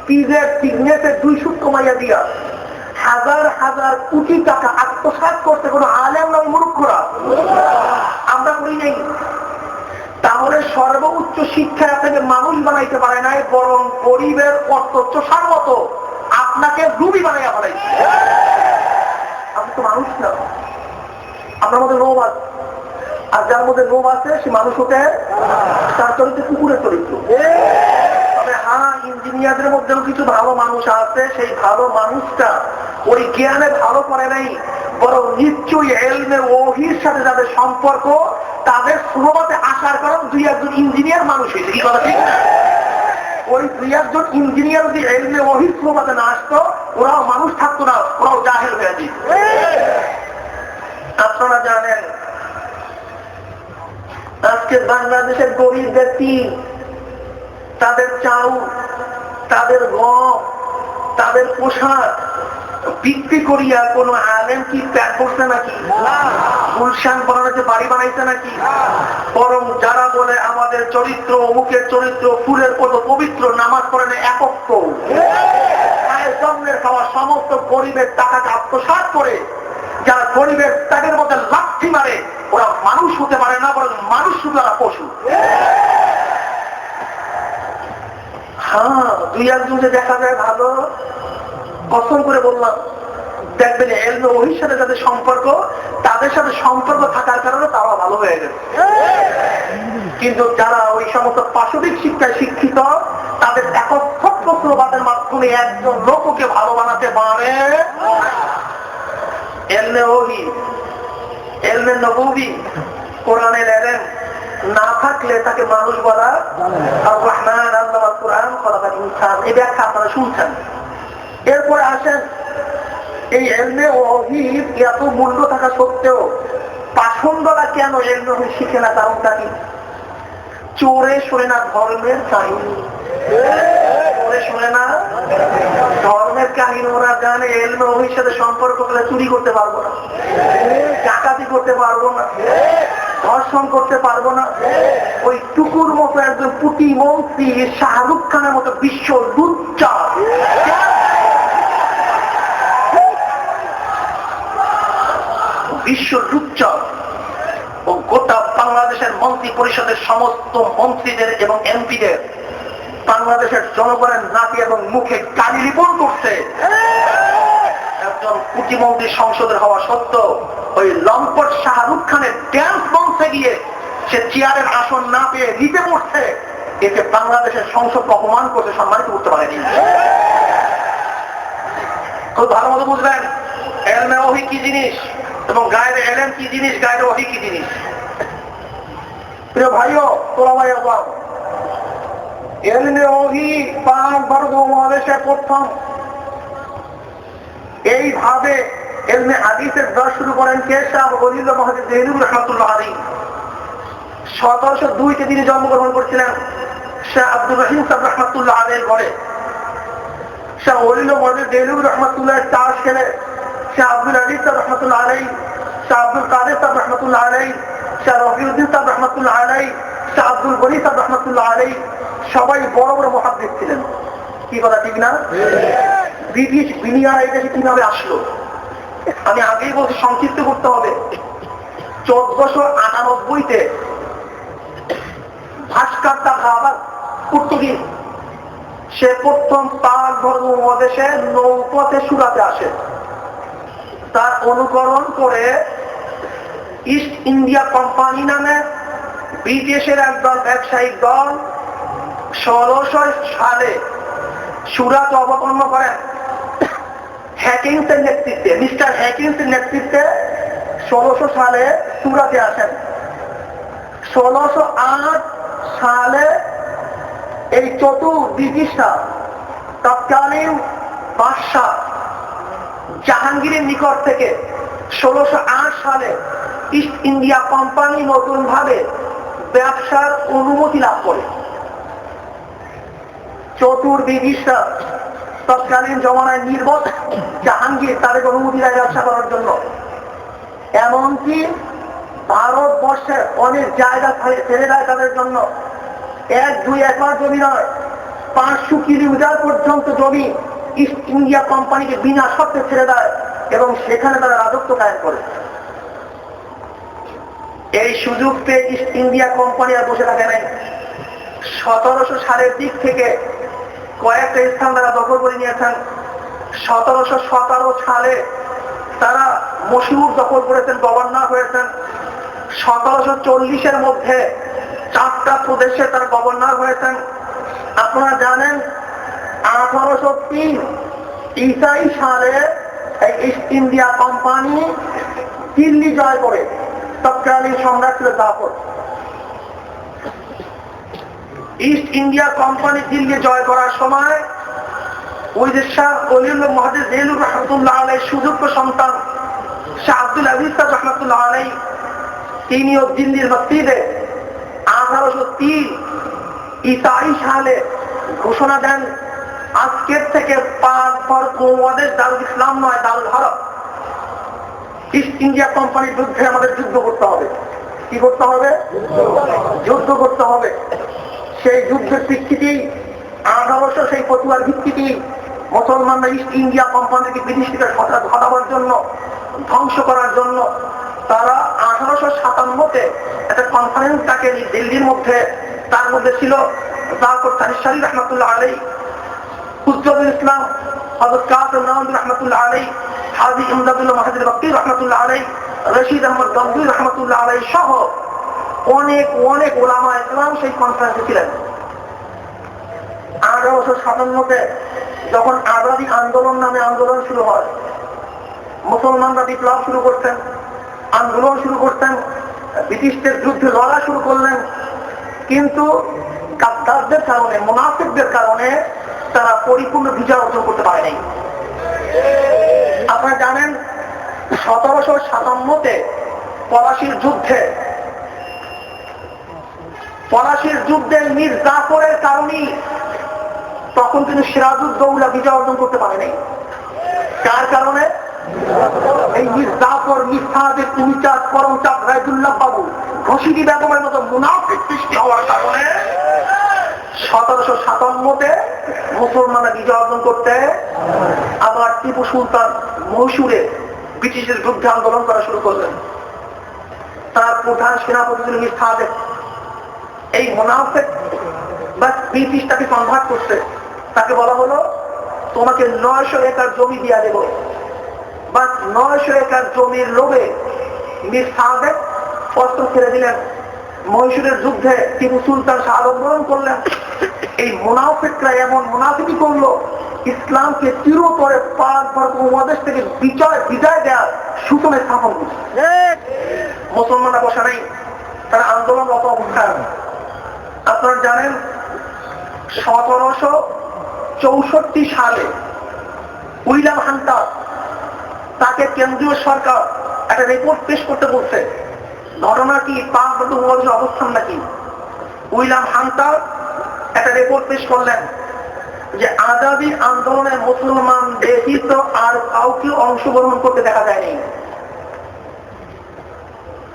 পিসের থিকনেসের 2 ফুট কমাইয়া দিয়া হাজার হাজার কোটি টাকা আত্মসাৎ করতে কোনো আলেম নয় মূর্খরা? আমরা করি নাই। তাহলে সর্বোচ্চ শিক্ষা আপনাকে মানুষ বানাইতে পারে নাই, বরং গরিবের অর্থোচ্চার মতো আপনাকে রুবি বানাইয়া বানাইছে। আপনি তো মানুষ না, আপনার মধ্যে লোভ আছে, আর যার মধ্যে লোভ আছে সে মানুষ হতে তার চরিত্র কুকুরের চরিত্র। তবে হ্যাঁ, ইঞ্জিনিয়ারদের মধ্যেও কিছু ভালো মানুষ আছে, সেই ভালো মানুষটা ওই জ্ঞানে ভালো করে নাই, বরং নিশ্চয়ই এলমে ওহির সাথে যাদের সম্পর্ক, তাদের সুরবাতে আসার কারণ 2-1 ইঞ্জিনিয়ার মানুষ হয়েছে। কি কথা ঠিক না? ওই 2-1 ইঞ্জিনিয়ার যদি এলমে ওহির সুরবাতে না আসতো, ওরাও মানুষ থাকতো না, ওরাও জাহেল হয়ে যেত। আপনারা জানেন আজকে বাংলাদেশের গরিব ব্যক্তি তাদের চাউল, তাদের গম, তাদের পোশাক, বিক্রি করিয়া কোন আলেম কি প্যাট করছে নাকি? গুলশান বানাতে বাড়ি বানাইছে নাকি? বরং যারা বলে আমাদের চরিত্র, অমুকের চরিত্র ফুলের কত পবিত্র, নামাজ পড়ে না একক জন্মের খাওয়া সমস্ত গরিবের টাকাকে আত্মসাৎ করে যারা গরিবের তাদের মধ্যে লাঠি মারে, ওরা মানুষ হতে পারে না, বরং মানুষ শুধু তারা পশু। হ্যাঁ, দুই একজন যে দেখা যায় ভালো, কসম করে বললাম, দেখবেন এলমে ওহির সাথে যাদের সম্পর্ক, তাদের সাথে সম্পর্ক থাকার কারণে তারা ভালো হয়ে গেছে। কিন্তু যারা ওই সমস্ত পাশবিক শিক্ষায় শিক্ষিত, তাদের একত্রবাদের মাধ্যমে একজন লোককে ভালো বানাতে পারে। এলমে ওহি, এলমে নবুবী, কোরআনের এলেম না থাকলে তাকে মানুষ বলা আর রহমান আল্লাহ কোরআন খলাকাল ইনসান, এই ব্যাখ্যা আপনারা শুনছেন। এরপরে আসেন, এই এলমে ওহির এত মূল্য থাকা সত্ত্বেও পাষণ্ডরা কেন এলমে ওহি শিখে না? কারণটা কি? চোরে শোনে না ধর্মের কাহিনী, চোরে শোনে না ধর্মের কাহিনী। ওরা জানে এলমে ওহির সাথে সম্পর্ক করলে চুরি করতে পারবো না, ডাকাতি করতে পারবো না, ধর্ষণ করতে পারবো না। ওই টুকুর মতো একজন প্রতিমন্ত্রী শাহরুখ খানের মতো বিশ্ব লুচ্চা, বিশ্ব লুচ্চা ও গোটা বাংলাদেশের মন্ত্রী পরিষদের সমস্ত মন্ত্রীদের এবং এমপিদের বাংলাদেশের জনগণের নাকি এবং মুখে কালি লিপন করছে। একজন প্রতিমন্ত্রী সংসদের হওয়া সত্ত্বেও ওই লম্পট শাহরুখ খানের ড্যান্স মঞ্চে গিয়ে সে চেয়ারের আসন না পেয়ে নিতে পড়ছে। এতে বাংলাদেশের সংসদ অপমান করতে, সম্মানিত করতে পারেনি। খুব ভালো মতো বুঝবেন এলমে ওহি কি জিনিস এবং গায়ের এলেম কি জিনিস, গায়ের ওহি কি জিনিস। প্রিয় ভাইও, তোরা ভাই, এলমে ওহি পাক ভারত উপমহাদেশে প্রথম এইভাবে এলমে হাদিসের দশ শুরু করেন কে? শাহ ওলিউল্লাহ মুহাদ্দিস দেহলভী রাহমাতুল্লাহ আলাইহি। 1702 তিনি জন্মগ্রহণ করেছিলেন শাহ আব্দুর রহিম সাহেব রাহমাতুল্লাহ আলাইহির ঘরে। শাহ ওলিউল্লাহ মুহাদ্দিস দেহলভী রাহমাতুল্লাহ চার ছেলে, শাহ আব্দুল আজিজ সাহেব রাহমাতুল্লাহ আলাইহি, শাহ আব্দুল কাদের সাহেব রাহমাতুল্লাহ আলাইহি, শাহ রফিউদ্দিন সাহেব রাহমাতুল্লাহ আলাইহি, শাহ আব্দুল গনি সাহেব রাহমাতুল্লাহ আলাইহি, সবাই বড় বড় মুহাদ্দিস ছিলেন। কি কথা ঠিক না? ব্রিটিশ বিনিয়ার এই দেশে কিভাবে আসলো আমি আগেই বলছি, সংক্ষিপ্ত করতে হবে। 1498-তে ভাস্কর দা গামা, পর্তুগিজ, সে প্রথম পাক ভারত উপমহাদেশে নৌপথে সুরাতে আসে। তার অনুকরণ করে ইস্ট ইন্ডিয়া কোম্পানি নামে ব্রিটিশের একদল ব্যবসায়িক দল 1600 সালে সুরাত অবতরণ করেন হ্যাকিংসের নেতৃত্বে। মিস্টার হ্যাকিংসের নেতৃত্বে 1600 সালে সুরাতে আসেন। 1608 সালে এই ব্রিটিশরা তৎকালীন বাদশাহ জাহাঙ্গীরের নিকট থেকে 1608 সালে ইস্ট ইন্ডিয়া কোম্পানি নতুন ভাবে ব্যবসার অনুমতি লাভ করে। ব্রিটিশরা তৎকালীন জমানায় নির্বোধ জাহাঙ্গীর তাদের অনুমতি দেয় ব্যবসা করার জন্য। এমনকি ভারতবর্ষে অনেক জায়গা ছেড়ে দেয় তাদের জন্য। 1-2 একর জমি নয়, 500 কিলোমিটার পর্যন্ত জমি ইস্ট ইন্ডিয়া কোম্পানিকে বিনা শর্তে ছেড়ে দেয় এবং সেখানে তারা রাজত্ব কায়েম করে। এই সুযোগ পেয়ে ইস্ট ইন্ডিয়া কোম্পানি আর বসে থাকে নাই। 1700 সালের দিক থেকে কয়েকটা স্থান তারা দখল করে নিয়েছেন। 1717 সালে তারা মশিউর দখল করেছেন, গভর্নর হয়েছেন। 1740-এর মধ্যে 4টা প্রদেশে তারা গভর্নর হয়েছেন। আপনারা জানেন 1803 ঈসাই সালে এই ইস্ট ইন্ডিয়া কোম্পানি দিল্লি জয় করে। তৎকালীন সম্রাট ছিল Zafar. East India company Delhi জয় করার সময় ওই যে শাহ ওলিউল্লাহ মুহাদ্দিস দেহলভী রাহমাতুল্লাহ আলাইহির সুযোগ্য সন্তান শাহ আব্দুল আজিজ সাহেব রাহমাতুল্লাহ আলাইহি, তিনিও দিল্লির মসজিদে 1803 ঈসাই সালে ঘোষণা দেন, আজকের থেকে 5 ফারুক উপমহাদেশ দারুল ইসলাম নয়, দারুল হরব। ইস্ট ইন্ডিয়া কোম্পানির বিরুদ্ধে আমাদের যুদ্ধ করতে হবে। কি করতে হবে? যুদ্ধ করতে হবে। সেই যুদ্ধের ভিত্তিতেই 1800 সেই ফতুয়ার ভিত্তিতেই মুসলমানরা ইস্ট ইন্ডিয়া কোম্পানিকে বিদেশ থেকে হটাবার জন্য, ধ্বংস করার জন্য তারা 1857-তে একটা কনফারেন্স ডাকে দিল্লির মধ্যে। তার মধ্যে ছিল জাফর তানিশারি রহমতুল্লাহ আলাইহি, হুজ্জতুল ইসলাম হযরত কাসিম নাওয়ান্দি রহমতুল্লাহ আলাইহি, হাজী ইমদাদুল্লাহ মাহাদির বাক্কি রহমতুল্লাহ আলাইহি, রশিদ আহমদ গঙ্গুই রহমতুল্লাহ আলাইহি সহ অনেক অনেক উলামা ইসলাম সেই কনফারেন্সে ছিলেন। 1857-তে যখন আজাদী আন্দোলন নামে আন্দোলন শুরু হয়, মুসলমানরা বিপ্লব শুরু করতেন, আন্দোলন শুরু করতেন, ব্রিটিশদের যুদ্ধে লড়া শুরু করলেন। কিন্তু গাদ্দারদের কারণে, মুনাফিকদের কারণে তারা পরিপূর্ণ বিজয় অর্জন করতে পারে নাই। আপনারা জানেন 1757-তে পলাশির যুদ্ধে মীর জাফরের কারণেই তখন কিন্তু সিরাজউদ্দৌলা বিজয় অর্জন করতে পারে নাই। কার কারণে? এই মীর জাফর, মীর সাদেক, তুমিচাঁদ, করমচাঁদ, রায়দুল্লাহ বাবু, ঘসিদি বেগমের মতো মুনাফিক সৃষ্টি হওয়ার কারণে 1757-তে মুসলমানরা বিজয় অর্জন করতে। আবার টিপু সুলতান মহীশূরে ব্রিটিশের বিরুদ্ধে আন্দোলন করা শুরু করলেন। তার প্রধান সেনাপতি ছিল মীর সাদেক। এই মুনাফিক ব্রিটিশ তাকে কনভার্ট করছে। তাকে বলা হলো, তোমাকে 900 একর জমি দিয়া দেব। বাস 900 একর জমির লোভে মীর সাদেক অস্ত্র ছেড়ে দিলেন। মহীশূরের যুদ্ধে টিপু সুলতান শাহাদাত বরণ করলেন। এই মুনাফিকরা এমন মুনাফিকি করলো, ইসলামকে চিরতরে পাক ভারত উপমহাদেশ থেকে বিদায় দেওয়ার সূচনা স্থাপন করছে। মুসলমানরা বসা নেই, তারা আন্দোলনরত অবস্থায়। আপনারা জানেন 1764 সালে উইলিয়াম হান্টার, তাকে কেন্দ্রীয় সরকার একটা রিপোর্ট পেশ করতে বলছে। ঘটনা কি? পাক ভারত উপমহাদেশের অবস্থান নাকি? উইলিয়াম হান্টার একটা রিপোর্ট পেশ করলেন যে আজাদী আন্দোলনে মুসলমান ব্যতীত আর কাউকে অংশগ্রহণ করতে দেখা যায়নি।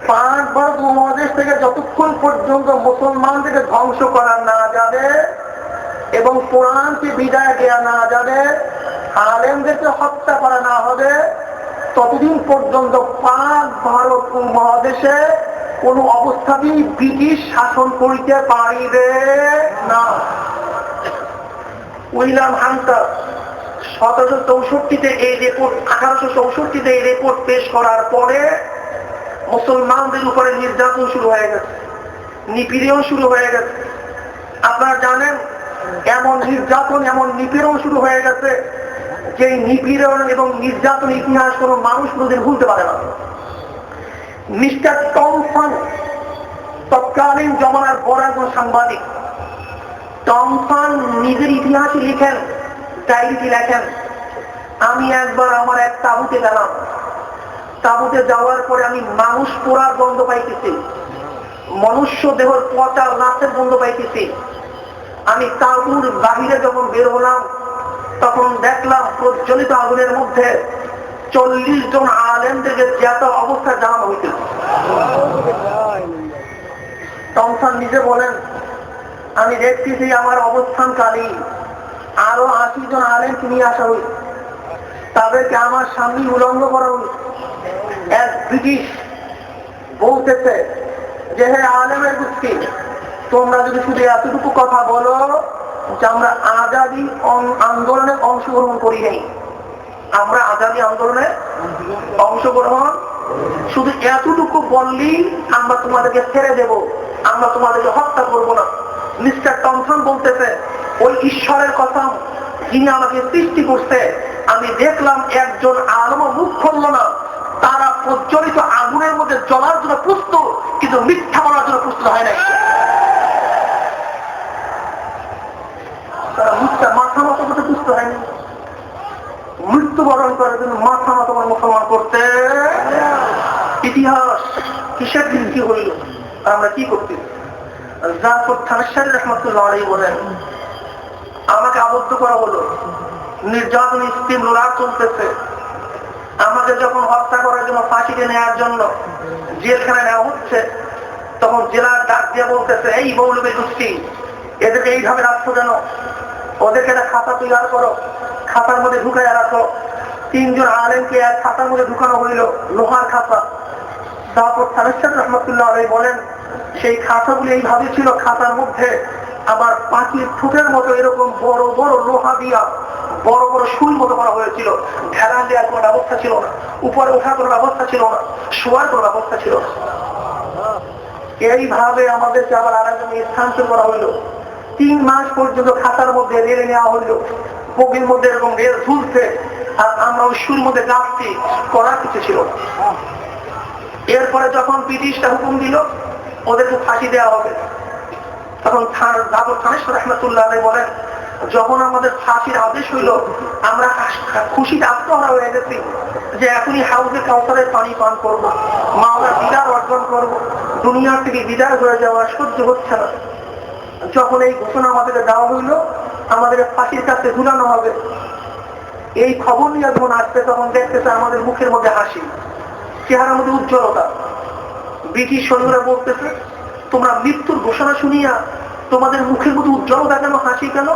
পাক ভারত উপমহাদেশ থেকে যতক্ষণ পর্যন্ত মুসলমানদেরকে ধ্বংস করা না যাবে এবং কোরআনকে বিদায় দেওয়া না যাবে, আলেমদেরকে হত্যা করা না হবে, ততদিন পর্যন্ত পাক ভারত উপমহাদেশে কোন অবস্থাতেই ব্রিটিশ শাসন করিতে পারিবে না। উইলিয়াম হান্টার 1764-তে এই রিপোর্ট, 1864-তে এই রিপোর্ট পেশ করার পরে মুসলমানদের উপরে নির্যাতন শুরু হয়ে গেছে, নিপীড়ন শুরু হয়ে গেছে। আপনারা জানেন এমন নির্যাতন, এমন নিপীড়ন শুরু হয়ে গেছে যে নিপীড়ন এবং নির্যাতন ইতিহাস কোন মানুষ কোনদিন ভুলতে পারে না। মিস্টার টমসন তৎকালীন জমানার বড় একজন সাংবাদিক। টমসন নিজের ইতিহাসে লিখেন, ডায়েরিতে লেখেন, আমি একবার আমার এক তাঁবুতে গেলাম। তাঁবুতে যাওয়ার পরে আমি মানুষ পোড়ার গন্ধ পাইতেছি, মনুষ্য দেহের পচা লাশের গন্ধ পাইতেছি। আমি তাঁবুর বাহিরে যখন বের হলাম তখন দেখলাম প্রজ্বলিত আগুনের মধ্যে 40 জন আলেমদেরকে যত অবস্থা জানানো হইতেছে। টমসন নিজে বলেন, আমি দেখতেছি আমার অবস্থানকালীন আরো 80 জন আলেমকে নিয়ে আসা হইল, তাদেরকে আমার সামনে উলঙ্গ করা হইল। এক ব্রিটিশ বলতেছে যে হে আলেমের গোষ্ঠী, তোমরা যদি শুধু এতটুকু কথা বলো যে আমরা আজাদী আন্দোলনে অংশগ্রহণ করি নাই, আমরা আজাদী আন্দোলনে অংশগ্রহণ, শুধু এতটুকু বললেই আমরা তোমাদেরকে ছেড়ে দেব, আমরা তোমাদেরকে হত্যা করবো না। মিস্টার টমসন বলতেছে, ওই ঈশ্বরের কথা যিনি আমাকে সৃষ্টি করছে, আমি দেখলাম একজন আলেম মুখ খুলল না। তারা প্রজ্বলিত আগুনের মধ্যে জ্বলার জন্য প্রস্তুত, কিন্তু মিথ্যা বলার জন্য প্রস্তুত হয় নাই। তারা মিথ্যা মাথা মতো করতে প্রস্তুত হয়নি, মৃত্যুবরণ করার জন্য মাথা মতো মুসলমান করতে। ইতিহাস কিসের দিন কি হইল, আমরা কি করতে? জাফর তানিশারি রহমতুল্লাহ আলাইহি বলেন, আমাকে আবদ্ধ করা হলো, নির্যাতন স্টিমুলার চলতেছে। আমাদের যখন হত্যা করার জন্য ফাঁসিতে নেওয়ার জন্য জেলখানায় নেওয়া হচ্ছে, তখন জেলার ডাক দিয়ে বলতেছে, এই মৌলবী গোষ্ঠী, এদেরকে এইভাবে রাখছো কেন? ওদেরকে একটা খাতা তৈরি করো, খাতার মধ্যে ঢুকাইয়া রাখো। 3 জন আলেমকে এক খাতার মধ্যে ঢুকানো হইল, লোহার খাতা। তারপর থানেশ্বর রহমতুল্লাহ আলাইহি বলেন, সেই খাতাগুলি এইভাবে ছিল, খাতার মধ্যে আবার পাখির ঠোঁটের মতো এরকম বড় বড় লোহা দিয়া বড় বড় সুই মতো করা হয়েছিল। ঢেলা দেওয়ার কোনো ব্যবস্থা ছিল না, উপরে ওঠার কোনো ব্যবস্থা ছিল না, শোয়ার কোনো ব্যবস্থা ছিল না। এইভাবে আমাদেরকে আবার আরেকজন স্থানান্তর করা হইলো। 3 মাস পর্যন্ত খাতার মধ্যে রেলে নেওয়া হইলো, বগির মধ্যে এরকম রেল ঝুলছে, আর আমরা ওই সুর মধ্যে যাচ্ছি, করার কিছু ছিল না। এরপরে যখন ব্রিটিশটা হুকুম দিল ওদেরকে ফাঁসি দেওয়া হবে, তখন থানেশ্বর রহমতুল্লাহ আলাইহি বলেন, যখন আমাদের ফাঁসির আদেশ হইল, আমরা খুশিতে আত্মহারা হয়ে গেছি যে এখনই হাউজে কাউসারের পানি পান করবো, মাওলার দিদার অর্জন করব, দুনিয়ার থেকে বিদায় হয়ে যাওয়া সহ্য হচ্ছে না। যখন এই ঘোষণা আমাদেরকে দেওয়া হইল, আমাদের ফাঁসির কাছে ঝুলানো হবে, এই খবর নিয়ে যখন আসছে, তখন দেখতেছে আমাদের মুখের মধ্যে হাসি, চেহারার মধ্যে উজ্জ্বলতা। ব্রিটিশ সৈন্যরা বলতেছে, তোমরা মৃত্যুর ঘোষণা শুনিয়া তোমাদের মুখের মধ্যে উজ্জ্বলতা কেন, হাসি কেন?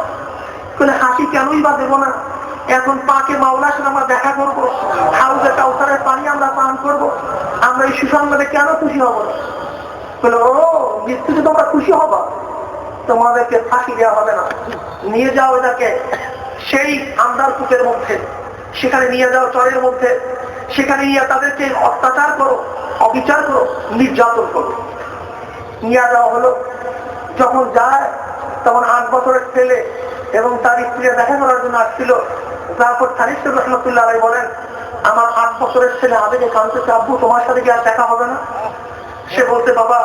বলে, হাসি কেনই বা দেবো না, এখন পাকে মাওলার সাথে আমরা দেখা করবো, হাউজে কাউসারের পানি আমরা পান করবো, আমরা এই সুসংবাদে কেন খুশি হব না? বলে, ও মৃত্যুতে তোমরা খুশি হবা, তোমাদেরকে ফাঁসি দেওয়া হবে না, নিয়ে যাও এটাকে সেই আন্দার কূপের মধ্যে, সেখানে নিয়ে যাও চরের মধ্যে, সেখানে নিয়ে তাদেরকে অত্যাচার করো, অবিচার করো, নির্যাতন করো। নিয়ে যাওয়া হলো। যখন যায় তখন 8 বছরের ছেলে এবং তার স্ত্রী দেখা করার জন্য আসছিল। তারপর থানেশ্বর রহমতুল্লাহ আলাইহি বলেন, আমার 8 বছরের ছেলে আবেগে কাঁদতেছে, আব্বু তোমার সাথে কি আর দেখা হবে না? সে বলতে, বাবা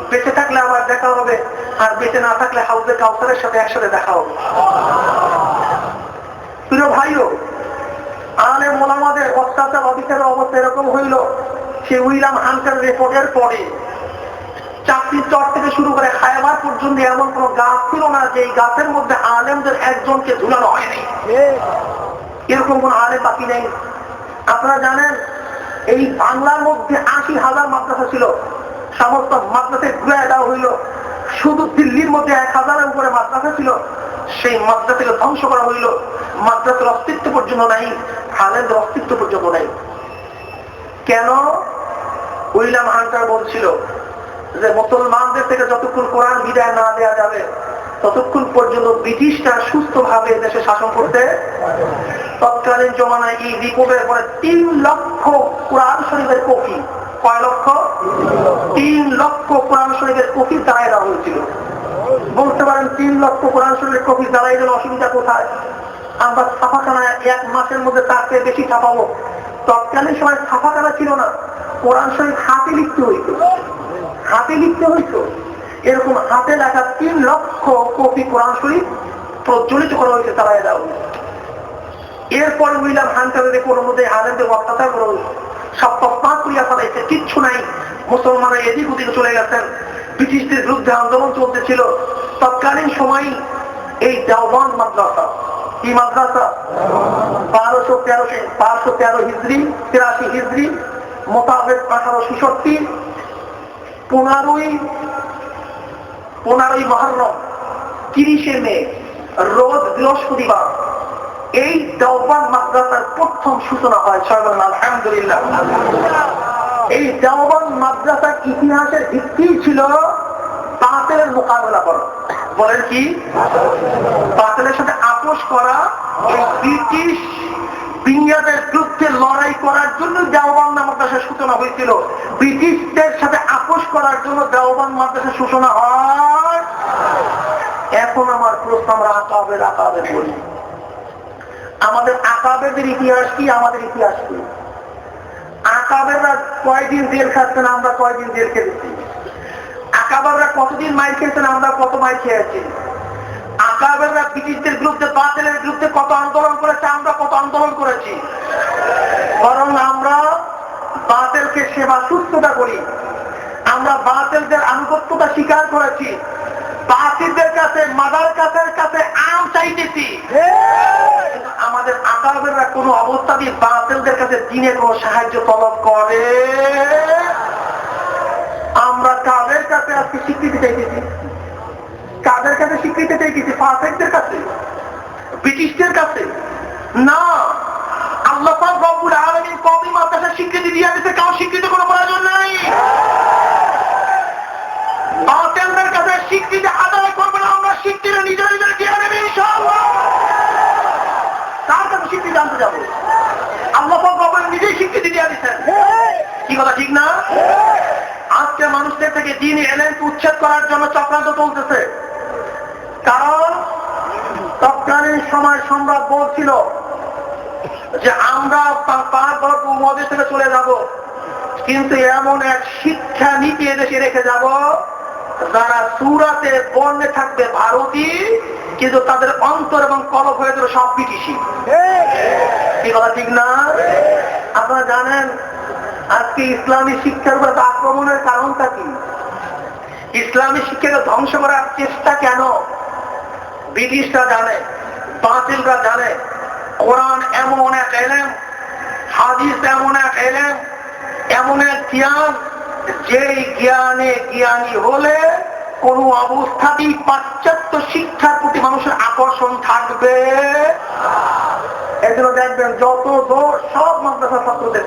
বেঁচে থাকলে আবার দেখা হবে, আর বেঁচে না থাকলে হাউজে কাউসারের সাথে একসাথে দেখা হবে। প্রিয় ভাইও, আলেম ওলামাদের অত্যাচার অবিচারের অবস্থা এরকম হইল, সে উইলিয়াম হান্টার রিপোর্টের পরে চাকরির চর থেকে শুরু করে খায়বার পর্যন্ত এমন কোন গাছ ছিল না যে এই গাছের মধ্যে আলেমদের একজনকে ঝুলানো হয়নি, এরকম কোন আলেম বাকি নেই। আপনারা জানেন, এই বাংলার মধ্যে 80,000 মাদ্রাসা ছিল, সমস্ত মাদ্রাসায় ঘুরে দেওয়া হইল। শুধু দিল্লির মধ্যে 1000-এর উপরে মাদ্রাসা ছিল, সেই মাদ্রাসাকে ধ্বংস করা হইল। মাদ্রাসার অস্তিত্ব পর্যন্ত নাই, আলেমদের অস্তিত্ব পর্যন্ত নাই। কেন? উইলিয়াম হান্টার বলছিল যে মুসলমানদের থেকে যতক্ষণ কোরআন বিদায় না দেওয়া যাবে, ততক্ষণ পর্যন্ত ব্রিটিশরা সুস্থভাবে দেশে শাসন করতে। তৎকালীন জমানায় এই রিপোর্টের পরে 3 লক্ষ কোরআন শরীফের কপি, কয় লক্ষ? 3 লক্ষ কোরআন শরীফের কপি দাঁড়ায় দেওয়া হয়েছিল। বলতে পারেন 3 লক্ষ কোরআন শরীফের কপি দাঁড়াই গেলে অসুবিধা কোথায়? আমরা ছাপাখানায় 1 মাসের মধ্যে 4 থেকে বেশি ছাপাবো। তৎকালীন সময় ছাপাখানা ছিল না, কোরআন শরীফ হাতে লিখতে হইত, হাতে লিখতে হইতো। এরকম হাতে লেখা 3 লক্ষ কপি কোরআন শরীফ প্রজ্বলিত করা হয়েছে, তারাই দেওয়া হয়েছে। এরপর উইলিয়াম হান্টারের কোনো মধ্যে আলেমদের অত্যাচার করা হয়েছে, সব তৎপাত করিয়া ফেলাইছে, কিচ্ছু নাই। মুসলমানরা এদিক ওদিকে চলে গেছেন, ব্রিটিশদের বিরুদ্ধে আন্দোলন চলতেছিল। তৎকালীন সময় এই দেওবন্দ মাদ্রাসা, কি মাদ্রাসা? 1213 হিজরি, 83 হিজরি মোতাবেক 1866, 15ই মুহররম, 30শে মে রোজ বৃহস্পতিবার এই দেওবন্দ মাদ্রাসার প্রথম সূচনা হয়। আলহামদুলিল্লাহ। এই দেওবন্দ মাদ্রাসার ইতিহাসের ভিত্তি ছিল বাতিলের মোকাবেলা করা। বলেন কি? বাতিলের সাথে আপোষ করা। এই ব্রিটিশ বিনিয়োগের বিরুদ্ধে লড়াই করার জন্য দেওবন্দ মাদ্রাসার সূচনা হয়েছিল। ব্রিটিশদের সাথে আপোষ করার জন্য দেওবন্দ মাদ্রাসার সূচনা হয়। এখন আমার প্রশ্ন, আমরা আকাবের বলি, আমাদের আকাবেরদের ইতিহাস কি, আমাদের ইতিহাস কি? আকাবেররা কয়দিন জেল খাচ্ছেন, আমরা কয়দিন জেল খেয়েছি? আকাবেররা কতদিন মাইল খেয়েছেন, আমরা কত মাইল খেয়েছি? আকাবেররা ব্রিটিশদের বিরুদ্ধে, বাতিলের বিরুদ্ধে কত আন্দোলন করেছে, আমরা কত আন্দোলন করেছি? বরং আমরা বাতিলকে সেবা সুস্থতা করি, আমরা বাতিলদের আনুগত্যতা স্বীকার করেছি, বাতিলদের কাছে মাদার কাছে আম চাইতেছি। আমাদের কোন অবস্থাতেই বাতিলদের কাছে দিনের কোন সাহায্য তলব করে। আমরা কাদের কাছে আজকে স্বীকৃতি চাইতেছি? কাদের কাছে স্বীকৃতি চাইতেছি? ফাসিকদের কাছে, ব্রিটিশদের কাছে না। আল্লাহ পাক রব্বুল আলামিন কওমি মাদ্রাসা স্বীকৃতি দিয়ে দিতে, কারো স্বীকৃতি কোনো প্রয়োজন নাই। বাতিলদের কাছে স্বীকৃতি আদায় করবো না, আমরা স্বীকৃতি নিজেরা নিজেরা দিয়ে নেবে ইনশাআল্লাহ। কার কাছে স্বীকৃতি জানতে যাবো? আল্লাহ পাক রব্বুল নিজেই স্বীকৃতি দিয়ে দিচ্ছেন। কি কথা ঠিক না? আজকে মানুষদের থেকে দ্বীনি ইলমকে উচ্ছেদ করার জন্য চক্রান্ত চলতেছে। কারণ তৎকালীন সময় সম্রাট বলছিল যে আমরা পাঁচ উপমহাদেশ থেকে চলে যাব, কিন্তু এমন এক শিক্ষা নীতি এদেশে রেখে যাব যারা সূরাতে বর্ণে থাকবে ভারতী, কিন্তু তাদের অন্তর এবং কলব হয়ে যাবে সব ব্রিটিশি। কি কথা ঠিক না? আপনারা জানেন আজকে ইসলামী শিক্ষার উপর আক্রমণের কারণটা কি? ইসলামী শিক্ষাকে ধ্বংস করার চেষ্টা কেন? ব্রিটিশরা জানে, বাতিলরা জানে কোরআন এমন এক ইলম, হাদিস এমন এক ইলম, এমন এক জ্ঞান, যেই জ্ঞানে জ্ঞানী হলে কোন অবস্থাতেই পাশ্চাত্য শিক্ষার প্রতি মানুষের আকর্ষণ থাকবে। এজন্য দেখবেন যত দোষ সব মাদ্রাসা ছাত্রদের,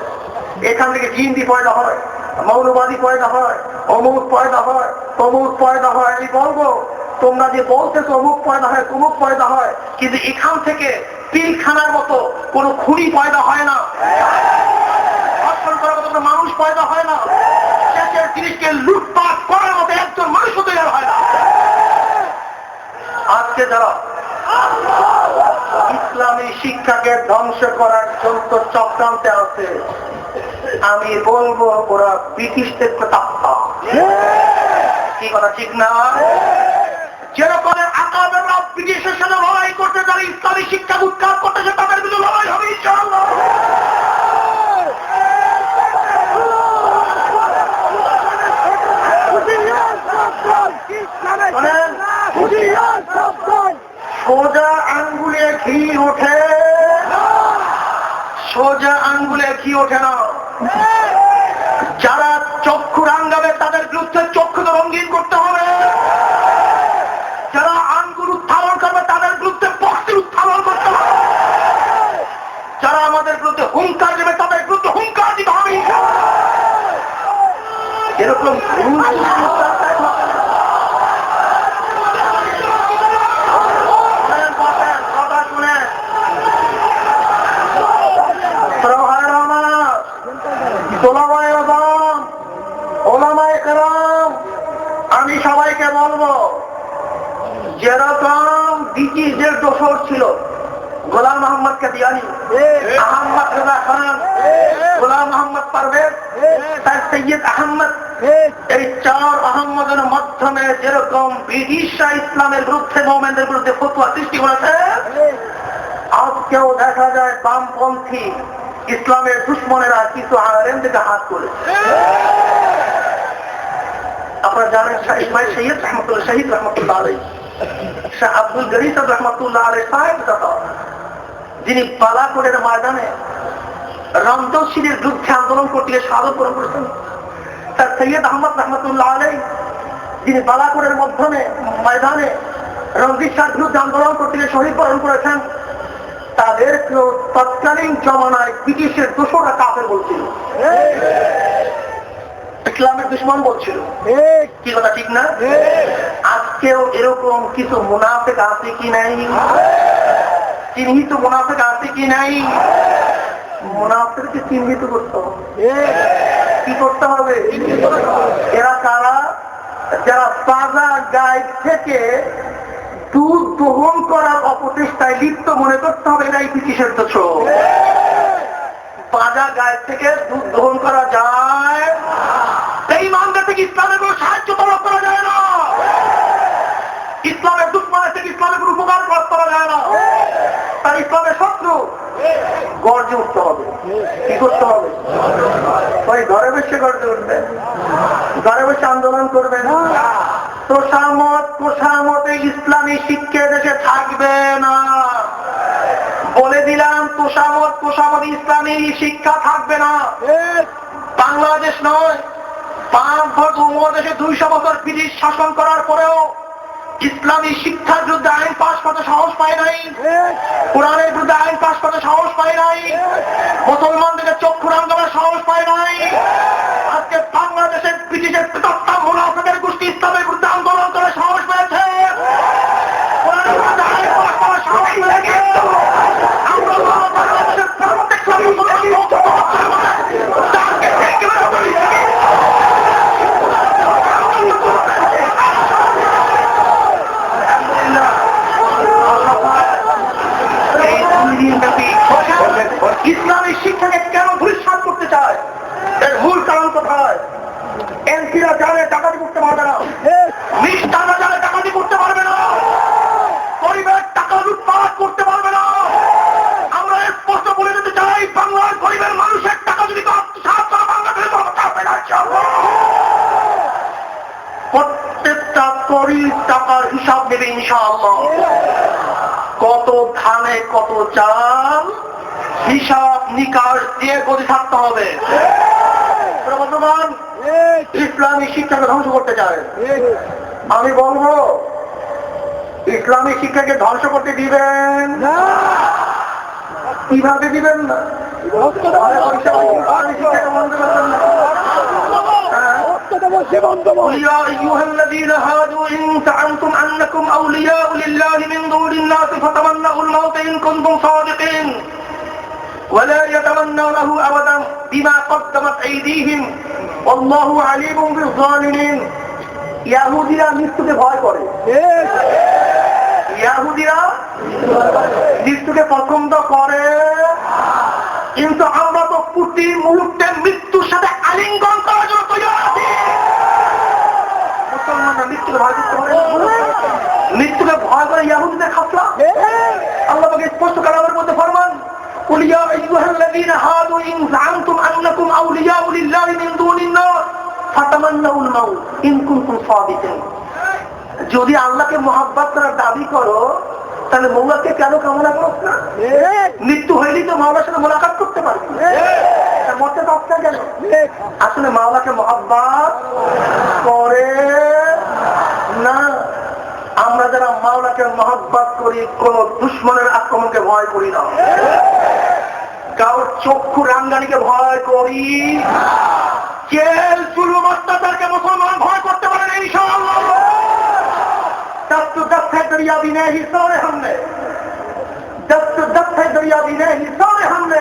এখান থেকে জিন্দি পয়দা হয়, মৌলবাদী পয়দা হয়, অমুক পয়দা হয়, তমুক পয়দা হয়। আমি বলবো তোমরা যে বলতেছো অমুক পয়দা হয়, তমুক পয়দা হয়, কিন্তু এখান থেকে পিলখানার মতো কোন খুনি পয়দা হয় না, ধর্ষণ করার মতো কোনো মানুষ পয়দা হয় না, শেষের জিনিসকে লুটপাট করার মতো একজন মানুষও তৈরি হয় না। আজকে যারা ইসলামী শিক্ষাকে ধ্বংস করার জন্য চক্রান্তে আছে, আমি বলবো ওরা ব্রিটিশদের প্রতাপ্তা। কি কথা ঠিক না? যেরকম আকাবেররা ব্রিটিশের সাথে লড়াই করতে, যারা ইসলামী শিক্ষা উৎখাত করতেছে, তাদের বিরুদ্ধে লড়াই হবে ইনশাআল্লাহ। সোজা আঙ্গুলে ঘি ওঠে, সোজা আঙ্গুলে ঘি ওঠে না। যারা চক্ষু রাঙ্গাবে তাদের বিরুদ্ধে চক্ষুকে রঙিন করতে হবে। যারা আঙ্গুল উত্থাপন করবে তাদের বিরুদ্ধে বক্সের উত্থাপন করতে হবে। যারা আমাদের বিরুদ্ধে হুঙ্কার দেবে তাদের বিরুদ্ধে হুঙ্কার দিতে হবে। এরকম আমি সবাইকে বলবো, যেরকম ব্রিটিশদের দোসর ছিল গোলাম মোহাম্মদ কাদিয়ানি, আহমদ রেজা খান, গোলাম মোহাম্মদ পারভেজ, স্যার সৈয়দ আহমদ, এই চার আহমদের মাধ্যমে যেরকম ব্রিটিশরা ইসলামের বিরুদ্ধে, মোমেনদের বিরুদ্ধে ফতোয়া সৃষ্টি করেছে, আজকেও দেখা যায় বামপন্থী ইসলামের দুশ্মনেরা কিছু আলেম থেকে হাত করেছে। আপনারা জানেন ইসমাইল সৈয়দ রহমতুল্লাহ, শহীদ রহমতুল্লাহ আলাইহি, শাহ আব্দুল গনি সাহেব রহমতুল্লাহ আলাইহি সাহেব, যিনি বালাকোটের ময়দানে রমদশিদের বিরুদ্ধে আন্দোলন করতে গিয়ে শাহাদত বরণ করেছেন। স্যার সৈয়দ আহমদ রহমতুল্লাহ আলাইহি, যিনি বালাকোটের ময়দানে রঞ্জিত শাহর বিরুদ্ধে আন্দোলন করতে গিয়ে শহীদ বরণ করেছেন, তাদেরকেও তৎকালীন জমানায় ব্রিটিশের দোসররা কাফের বলছিল, ইসলামের দুশ্মন বলছিল। কি কথা ঠিক না? আজকেও এরকম কিছু মুনাফিক আছে কি নাই? চিহ্নিত মুনাফিক আছে কি নাই? মুনাফিককে চিহ্নিত করতে হবে। কি করতে হবে? এরা কারা? যারা বাজার গায়ে থেকে দুধ দহন করার অপচেষ্টায় লিপ্ত, মনে করতে হবে এরাই ব্রিটিশের দোসর। বাজার গায়ে থেকে দুধ দহন করা যায়, এই মানটা থেকে ইসলামের কোনো সাহায্য তলব করা যায় না, ইসলামের দুশ্মনের থেকে ইসলামের কোনো উপকার করা যায় না। তার ইসলামের শত্রু গর্জে উঠতে হবে। কি করতে হবে? ওই ঘরে বসে গর্জে উঠবেন, ঘরে বসে আন্দোলন করবেন। তোষামতে ইসলামী শিক্ষা দেশে থাকবে না। বলে দিলাম তোষামত ইসলামী শিক্ষা থাকবে না। বাংলাদেশ নয়, উপমহাদেশে 200 বছর ব্রিটিশ শাসন করার পরেও ইসলামী শিক্ষার বিরুদ্ধে আইন পাশ করতে সাহস পায় নাই, কোরআনের বিরুদ্ধে আইন পাশ করতে সাহস পায় নাই, মুসলমানদের চক্ষু রাঙ করার সাহস পায় নাই। আজকে বাংলাদেশের ব্রিটিশের তত্ত্বা মুনাফিকের গোষ্ঠী ইসলামের বিরুদ্ধে আন্দোলন করে সাহস পেয়েছে, কোরআনের বিরুদ্ধে আইন পাশ করার সাহস পেয়েছে। আমরা বাংলাদেশের প্রত্যেক ইসলামী শিক্ষাকে কেন ধূলিসাৎ করতে চায়, এর মূল কারণ কোথায়? এমপিরা জানে ডাকাতি করতে পারবে না, মিষ্টারা জানে ডাকাতি করতে পারবে না, গরিবের টাকা লুটপাট করতে পারবে না। আমরা স্পষ্ট বলে দিতে চাই, বাংলার গরিবের মানুষের টাকা যদি আত্মসাৎ করা বাংলাদেশের হবে না। প্রত্যেকটা কড়ি টাকার হিসাব দেবে ইনশাআল্লাহ। কত ধানে কত চাল হিসাব নিকাশ দিয়ে গতি থাকতে হবে। ইসলামী শিক্ষাকে ধ্বংস করতে চায়, আমি বলবো ইসলামী শিক্ষাকে ধ্বংস করতে দিবেন না। কিভাবে দিবেন না? يا أيها الذين هادوا إن زعمتم أنكم أولياء لله من دون الناس فتمنوا الموت إن كنتم صادقين ولا يتمنونه أبدا بما قدمت أيديهم والله عليم بالظالمين। ইয়াহুদিরা মৃত্যুকে ভয় করে, ইয়াহুদিরা মৃত্যুকে পছন্দ করে, কিন্তু আমরা তো প্রতি মুহূর্তে মৃত্যুর সাথে আলিঙ্গন করার জন্য তৈরি আছি। মুসলমানরা মৃত্যুকে ভয় করতে পারে, মৃত্যুকে ভয় করে ইয়াহুদিদের খাসলা। আল্লাহ পাক স্পষ্ট কালামের মধ্যে ফরমান, قل يا أيها الذين هادوا إن زعمتم أنكم أولياء لله من دون الناس فتمنوا الموت إن كنتم صادقين। যদি আল্লাহকে মহব্বত করার দাবি করো তাহলে মৌলাকে কেন কামনা করো না? মৃত্যু হইলেই তো মাওলার সাথে মোলাকাত করতে পারবি, মরতে দরকার কেন? আসলে মাওলাকে মহব্বত করে না। আমরা যারা মাওলাকে মহব্বত করি কোন দুশ্মনের আক্রমণকে ভয় করি না, কারোর চক্ষু রাঙ্গানিকে ভয় করি, জেল জুলুম অত্যাচারকে মুসলমান ভয় করতে পারে না ইনশাআল্লাহ। दरिया भी नहीं सारे हमने दरिया भी नहीं सारे हमने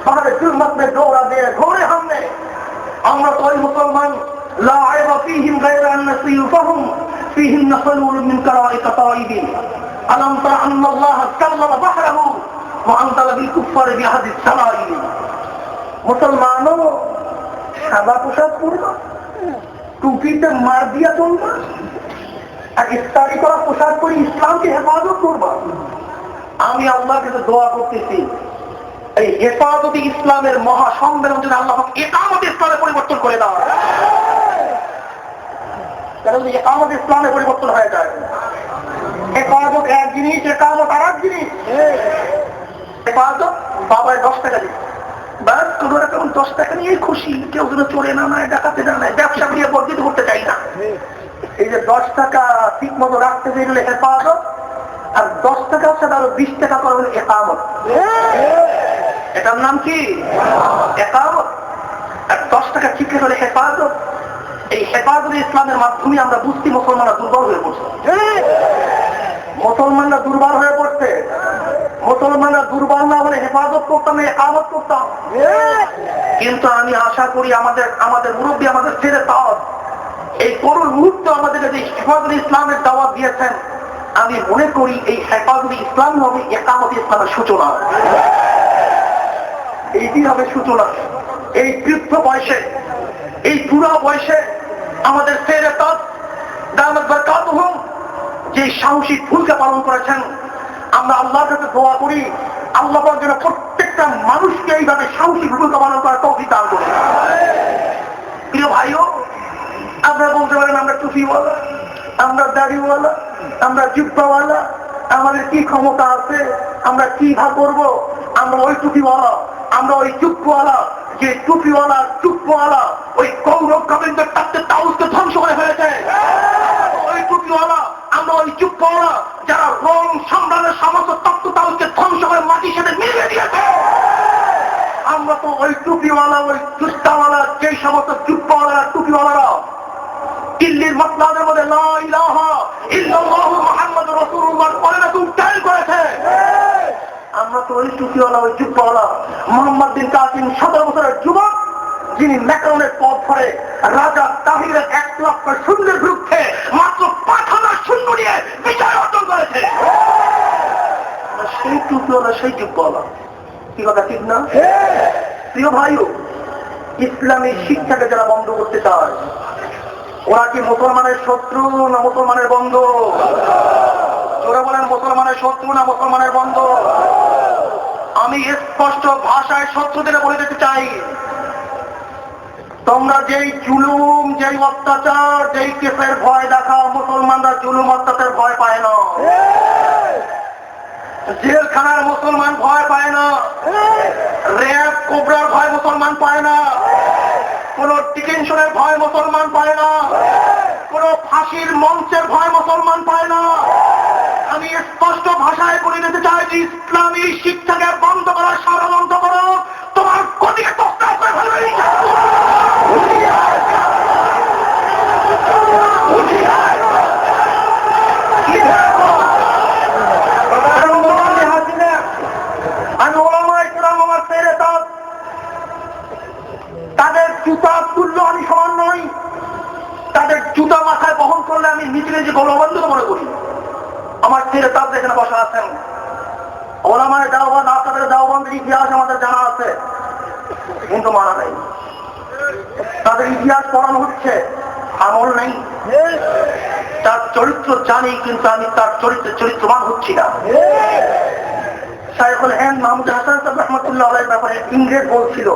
हमारे जुल्मत में दौरा दे घोड़े हमने। আমরা তো ওই মুসলমান লা আইবা ফীহিম গায়রা আন নাসিফাহুম ফীহিম নাফলুল মিন কারাইকা তাইবিন আলাম তারা আন্নাল্লাহ কাল্লামা বাহরাহু ওয়া আনতালা বিল কুফারি বিহাদিস সালাইন। মুসলমানও সাদা পোশাক পরবা, টুপিতে মার দিয়া চলবা, আর ইফতারি করা পোশাক করে ইসলামকে হেফাজত করবা। আমি আল্লাহর কাছে দোয়া করতেছি এই হেফাজতে ইসলামের মহা সম্মেলন যদি আল্লাহ একামত ইসলামে পরিবর্তন করে দেওয়া, কারণ একামত ইসলামে পরিবর্তন হয়ে যায়। হেফাজত এক জিনিস, একামত আর এক জিনিস। হেফাজত বাবায় 10 টাকা দিই, বাস কোনো রকম 10 টাকা নিয়ে খুশি, কেউ যেন চলে না নেয়, ডাকাতে না নেয়, ব্যবসা নিয়ে বর্ধিত করতে চাই না। এই যে 10 টাকা ঠিক মতো রাখতে চাইলে হেফাজত, আর 10 টাকার সাথে আরো 20 টাকা করা হলে একামত। এটার নাম কি? একামত। আর 10 টাকা ঠিক হলে হেফাজত। এই হেফাজত ইসলামের মাধ্যমে আমরা বুঝছি মুসলমানরা দুর্বল হয়ে পড়ছে। মুসলমানরা দুর্বল হয়ে পড়ছে। মুসলমানরা দুর্বল না হলে হেফাজত করতাম না, একামত করতাম। কিন্তু আমি আশা করি আমাদের মুরব্বী আমাদের ছেড়ে দাওয়াত এই করুণ মুহূর্তে আমাদেরকে যে হেফাজত ইসলামের দাওয়াত দিয়েছেন, আমি মনে করি এই হেফাজত ইসলাম হবে একামত ইসলামের সূচনা। এইটি হবে সূচনা। এই বৃদ্ধ বয়সে, এই বুড়া বয়সে আমাদের ছেড়ে দাওয়াত বরকাতুহুম যে সাহসী ভূমিকা পালন করেছেন, আমরা আল্লাহর কাছে দোয়া করি আল্লাহ পাক যেন প্রত্যেকটা মানুষকে এইভাবে সাহসী ভূমিকা পালন করার তৌফিক দান করেন। প্রিয় ভাইও, আপনারা বলতে পারেন আমরা টুপিওয়ালা, আমরা দাড়িওয়ালা, আমরা জিব্বাওয়ালা, আমাদের কি ক্ষমতা আছে, আমরা কি ভাগ করবো? আমরা ওই টুপিওয়ালা, আমরা ওই চুপ্পওয়ালা, যে টুপিওয়ালা চুপ্পওয়ালা ওই কৌরব গোবিন্দের তাকে তাউসকে ধ্বংস করে ফেলেছে। ওই টুপিওয়ালা, আমরা ওই চুপ্পওয়ালা যারা রোম সম্রাটের সমস্ত তত্ত্ব তাউসকে ধ্বংস করে মাটির সাথে মিলিয়ে দিয়েছে। আমরা তো ওই টুপিওয়ালা, ওই জুত্তাওয়ালা, যে সমস্ত চুপ্পওয়ালা টুপিওয়ালারা দিল্লির মসলাদের মধ্যে লা ইলাহা ইল্লাল্লাহু মুহাম্মাদুর রাসূলুল্লাহর পরিণতি উচ্চারণ করেছে। আমরা তো ওই টুপিওয়ালা, ওই জুব্বাওয়ালা মোহাম্মদ বিন কাসিম 17 বছরের যুবক, যিনি ম্যাকারনের পথ ধরে রাজা তাহিরের 1 লক্ষ সৈন্যের বিরুদ্ধে মাত্র 5,000 সৈন্য নিয়ে বিজয় অর্জন করেছে। সেই টুপিওয়ালা, সেই জুব্বাওয়ালা, কি কথা ঠিক না? প্রিয় ভাইও, ইসলামী শিক্ষাকে যারা বন্ধ করতে চায়, ওরা কি মুসলমানের শত্রু না মুসলমানের বন্ধু? ওরা বলেন মুসলমানের শত্রু না মুসলমানের বন্ধু? আমি স্পষ্ট ভাষায় শত্রুদের বলে দিতে চাই, তোমরা যেই জুলুম, যেই অত্যাচার, যেই কেসের ভয় দেখাও, মুসলমানরা জুলুম অত্যাচার ভয় পায় না। জেলখানার মুসলমান ভয় পায় না, র্যাব কোবরার ভয় মুসলমান পায় না, কোন ডিটেনশনের ভয় মুসলমান পায় না, কোন ফাঁসির মঞ্চের ভয় মুসলমান পায় না। আমি স্পষ্ট ভাষায় বলে দিতে চাই যে ইসলামী শিক্ষাকে বন্ধ করার ষড়যন্ত্র করো, তোমার গতিকে তছনছ করে ফেলবে। আমি ওলামায়ে কেরাম, আমার ছেড়ে তাদের জুতা তুল্য আমি সমান নই। তাদের জুতা মাথায় বহন করলে আমি নিজে নিজে গৌরবান্বিত মনে করি। আমার ছেলে তার এখানে বসা আছেন, ওলামায়ে দাওবান, আপনাদের দাওবানের ইতিহাস আমাদের জানা আছে, কিন্তু মানা নেই। তাদের ইতিহাস পড়ানো হচ্ছে, আমল নেই। তার চরিত্র জানি, কিন্তু আমি তার চরিত্রবান হচ্ছি না। শায়খুল হিন্দ মাহমুদ হাসান সাহেব রহমতুল্লাহ আলাইহির ব্যাপারে ইংরেজ বলছিল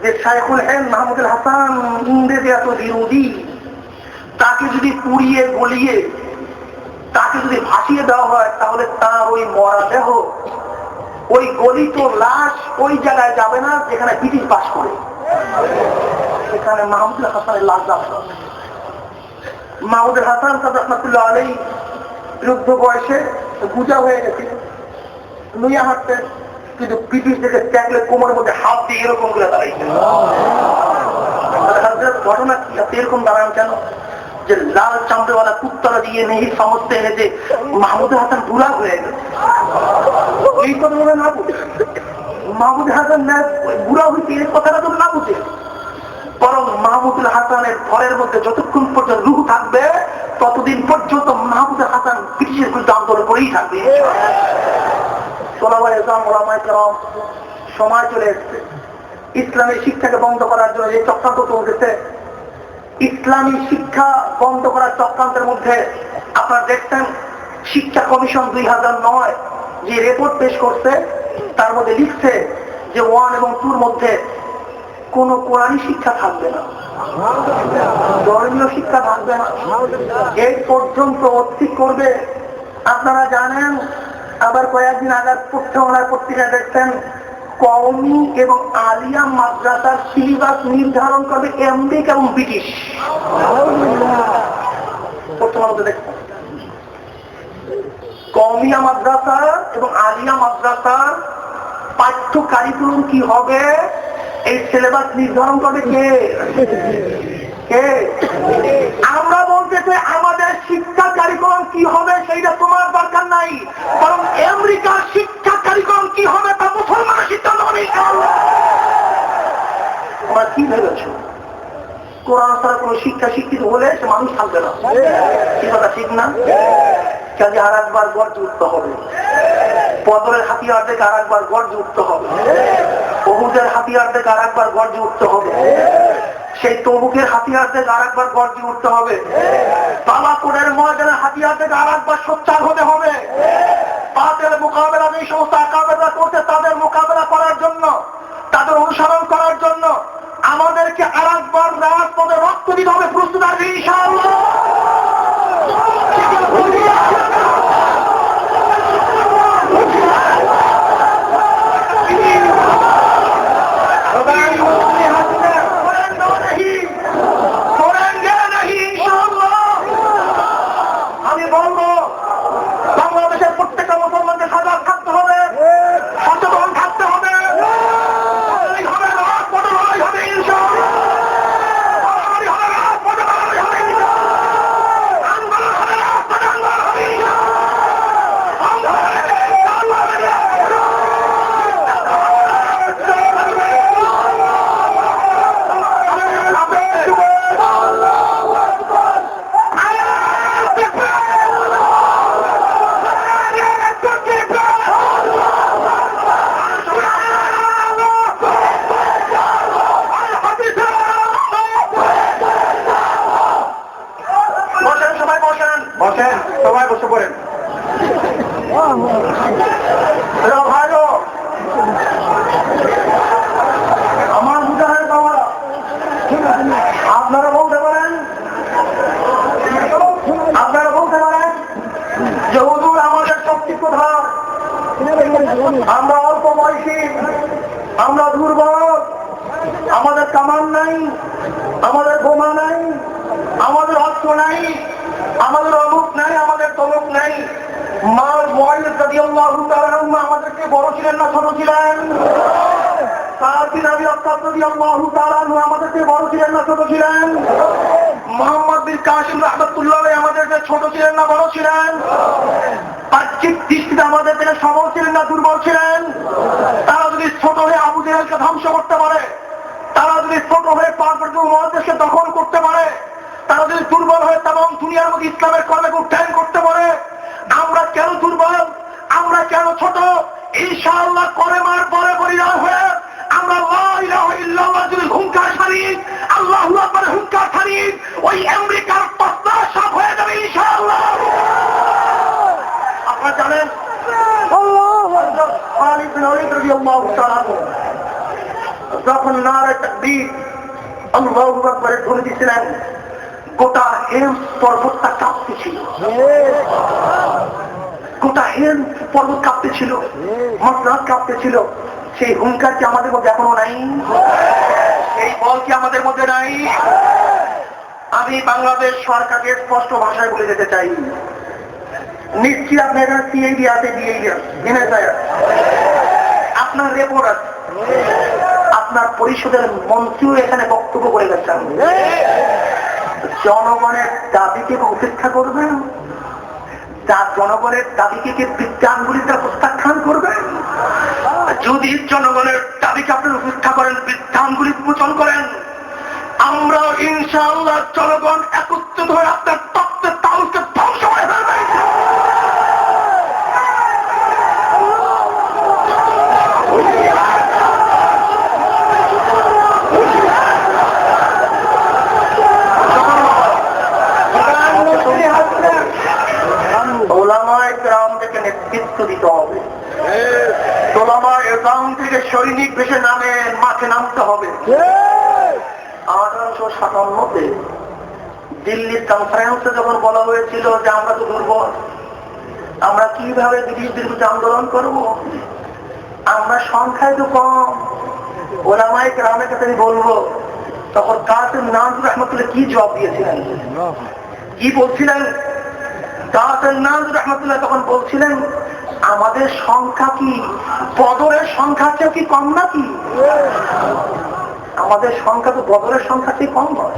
যে শায়খুল হিন্দ মাহমুদুল হাসান ইংরেজ এত বিরোধী, তাকে যদি পুড়িয়ে গলিয়ে তাকে যদি ভাসিয়ে দেওয়া হয়, তাহলে তার ওই মরা দেহ, ওই গলিত লাশ ওই জায়গায় যাবে না যেখানে ব্রিটিশ বাস করে। সেখানে মাহমুদুল হাসানের লাশ যাবে। মাহমুদুল হাসান সাহেব রহমতুল্লাহ আলাইহি বৃদ্ধ বয়সে গুজা হয়ে গেছে, নুইয়া হাঁটতেন, কিন্তু ব্রিটিশ থেকে দেখলে কোমরের মধ্যে হাত দিয়ে এরকম করে দাঁড়াইছে। ঘটনা কি? আপনি এরকম দাঁড়ান কেন? যে লাল চামড়েওয়ালা কুত্তরা দিয়ে নেই সমস্তে এনে যে মাহমুদুল হাসান বুড়া হয়ে গেছে, এই কথা বলে না বুঝে, মাহমুদুল হাসান বুড়া হয়েছে এই কথাটা তো না বুঝে, বরং মাহমুদুল হাসানের ঘরের মধ্যে যতক্ষণ পর্যন্ত রূহ থাকবে, ততদিন পর্যন্ত মাহমুদুল হাসান ব্রিটিশের বিরুদ্ধে আন্দোলন করেই থাকবে। সময় চলে এসছে ইসলামী শিক্ষাকে বন্ধ করার জন্য যে চক্রান্ত চলতেছে। ইসলামী শিক্ষা বন্ধ করার চক্রান্তের মধ্যে আপনারা দেখছেন শিক্ষা কমিশন 2009 যে রিপোর্ট পেশ করছে, তার মধ্যে লিখছে যে 1 এবং 2 মধ্যে কোন কোরআনী শিক্ষা থাকবে না, ধর্মীয় শিক্ষা থাকবে না, এই পর্যন্ত অর্থিক করবে। আপনারা জানেন, আবার কয়েকদিন আগে পত্রিকা দেখছেন কওমি এবং আলিয়া মাদ্রাসার সিলেবাস নির্ধারণ করবে আমেরিকা এবং ব্রিটিশ। দেখছেন কওমিয়া মাদ্রাসা এবং আলিয়া মাদ্রাসার পাঠ্য কারিকুলাম কি হবে, এই সিলেবাস নির্ধারণ করবে কে? আমরা বলতে চাই আমাদের শিক্ষা কারিকুলাম কি হবে সেইটা তোমার দরকার নাই, বরং আমেরিকার শিক্ষা কারিকুলাম কি হবে তা মুসলমানের সিদ্ধান্ত হবে। তোমরা কি ভেবেছ কোরআন ছাড়া কোন শিক্ষা শিক্ষিত হলে সে মানুষ থাকবে না? কি কথা ঠিক না? কাজে আর একবার গর্জে উঠতে হবে, বদরের হাতিয়ার থেকে আর একবার গর্জে উঠতে হবে, উহুদের হাতিয়ার থেকে আর একবার গর্জে উঠতে হবে, সেই তবুকের হাতিয়ার থেকে আর একবার গর্জে উঠতে হবে, বালাকোটের ময়দানের হাতিয়ার থেকে আর একবার সোচ্চার হতে হবে। তাদের মোকাবেলা যে সমস্ত আকাবেরা করছে তাদের মোকাবেলা করার জন্য, তাদের অনুসরণ করার জন্য আমাদেরকে আর একবার রাজপথে রক্ত দিতে হবে। প্রস্তুত আছে ইনশাআল্লাহ? ভাইও আমার মুজাহিদ বাবারা, আপনারা বলতে পারেন যে হুজুর আমাদের শক্তি কোথায়? আমরা অল্প বয়সী, আমরা দুর্বল, আমাদের কামান নাই, আমাদের বোমা নাই, আমাদের অস্ত্র নাই, আমাদের অমুক নাই, আমাদের তমুক নাই। আমাদেরকে বড় ছিলেন না ছোট ছিলেন? আমাদেরকে বড় ছিলেন না ছোট ছিলেন? মোহাম্মদ বিন কাসিম রাহমাতুল্লাহ আমাদেরকে ছোট ছিলেন না বড় ছিলেন? বাহ্যিক দৃষ্টিতে আমাদের থেকে সবল ছিলেন না দুর্বল ছিলেন? তারা যদি ছোট হয়ে আবু জেহেলকে ধ্বংস করতে পারে, তারা যদি ছোট হয়ে পার্বত্য মহাদেশকে দখল করতে পারে, তারা যদি দুর্বল হয়ে তাম দুনিয়ার মধ্যে ইসলামের কর্মকে উত্থান করতে পারে, আমরা কেন দুর্বল? আমরা কেন ছোট? ইনশাআল্লাহ কলেমার পরে পরিণাম হয়ে আমরা লা ইলাহা ইল্লাল্লাহ যদি হুঙ্কার ছাড়ি, আল্লাহু আকবার হুঙ্কার ছাড়ি, ওই আমেরিকার তসনা সব হয়ে যাবে ইনশাআল্লাহ। আপনারা জানেন খালিদ বিন ওয়ালিদ রাদিয়াল্লাহু তাআলা যখন নারে তাকবীর আল্লাহু আকবার ধ্বনি দিয়েছিলেন, গোটা হেমস পর্বতটা কাঁপতেছিল, গোটা হেমস পর্বত কাঁপতেছিল, মসনাদ কাঁপতেছিল। সেই হুঙ্কার কি আমাদের মধ্যে এখনো নাই? সেই বল কি আমাদের মধ্যে নাই? আমি বাংলাদেশ সরকারকে স্পষ্ট ভাষায় বলে যেতে চাই, নিশ্চয়ই আপনার এখানে সিআইডি আছে, ডিআইডি আছে, আপনার রেপোর্ট আছে, আপনার পরিষদের মন্ত্রীও এখানে বক্তব্য করে গেছেন। জনগণের দাবিকে উপেক্ষা করবেন? তার জনগণের দাবিকে কি বৃত্তাঙ্গুলিটা প্রত্যাখ্যান করবেন? যদি জনগণের দাবিকে আপনার উপেক্ষা করেন, বৃত্তাঙ্গুলি উন্মোচন করেন, আমরা ইনশাআল্লাহ জনগণ একত্রিত হয়ে আপনার তত্ত্বের তালুকে ধ্বংস করে ফেলবে। ওলামায়ে কেরামদেরকে নেতৃত্ব দিতে হবে, ওলামায়ে কেরাম থেকে সৈনিক বেশে নামে মাঠে নামতে হবে। 1857-তে দিল্লির কনফারেন্সে যখন বলা হয়েছিল যে আমরা তো দুর্বল, আমরা কিভাবে ব্রিটিশদের বিরুদ্ধে আন্দোলন করব, আমরা সংখ্যায় তো কম, ওলামায়ে কেরামের কাছে আমি বলবো, তখন কাসেম নাজরুল রহমতুল্লাহ কি জবাব দিয়েছিলেন, কি বলছিলেন? কাসেম নাজরুল রহমতুল্লাহ তখন বলছিলেন, আমাদের সংখ্যা কি বদরের সংখ্যা চেয়েও কি কম নাকি? আমাদের সংখ্যা তো বদরের সংখ্যা চেয়ে কম নয়,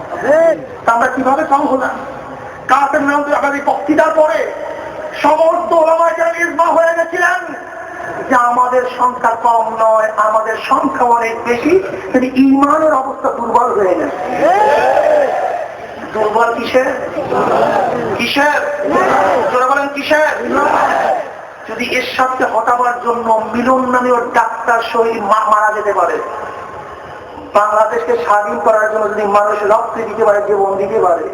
আমরা কিভাবে কম হলাম? কাসেম নাজরুল রহমতুল্লাহ বক্তৃতার পরে সমস্ত ওলামায়ে কেরাম ইজমা হয়ে গেছিলেন যে আমাদের সংখ্যা কম নয়, আমাদের সংখ্যা অনেক বেশি, কিন্তু ঈমানের অবস্থা দুর্বল হয়ে গেছে। দুর্বল কিসের? কিসের? যারা বলেন কিসের? যদি এর সাথে হটাবার জন্য মিলন নামীয় ডাক্তার শহীদ মারা যেতে পারে, বাংলাদেশকে স্বাধীন করার জন্য যদি মানুষ রক্ত দিতে পারে, জীবন দিতে পারে,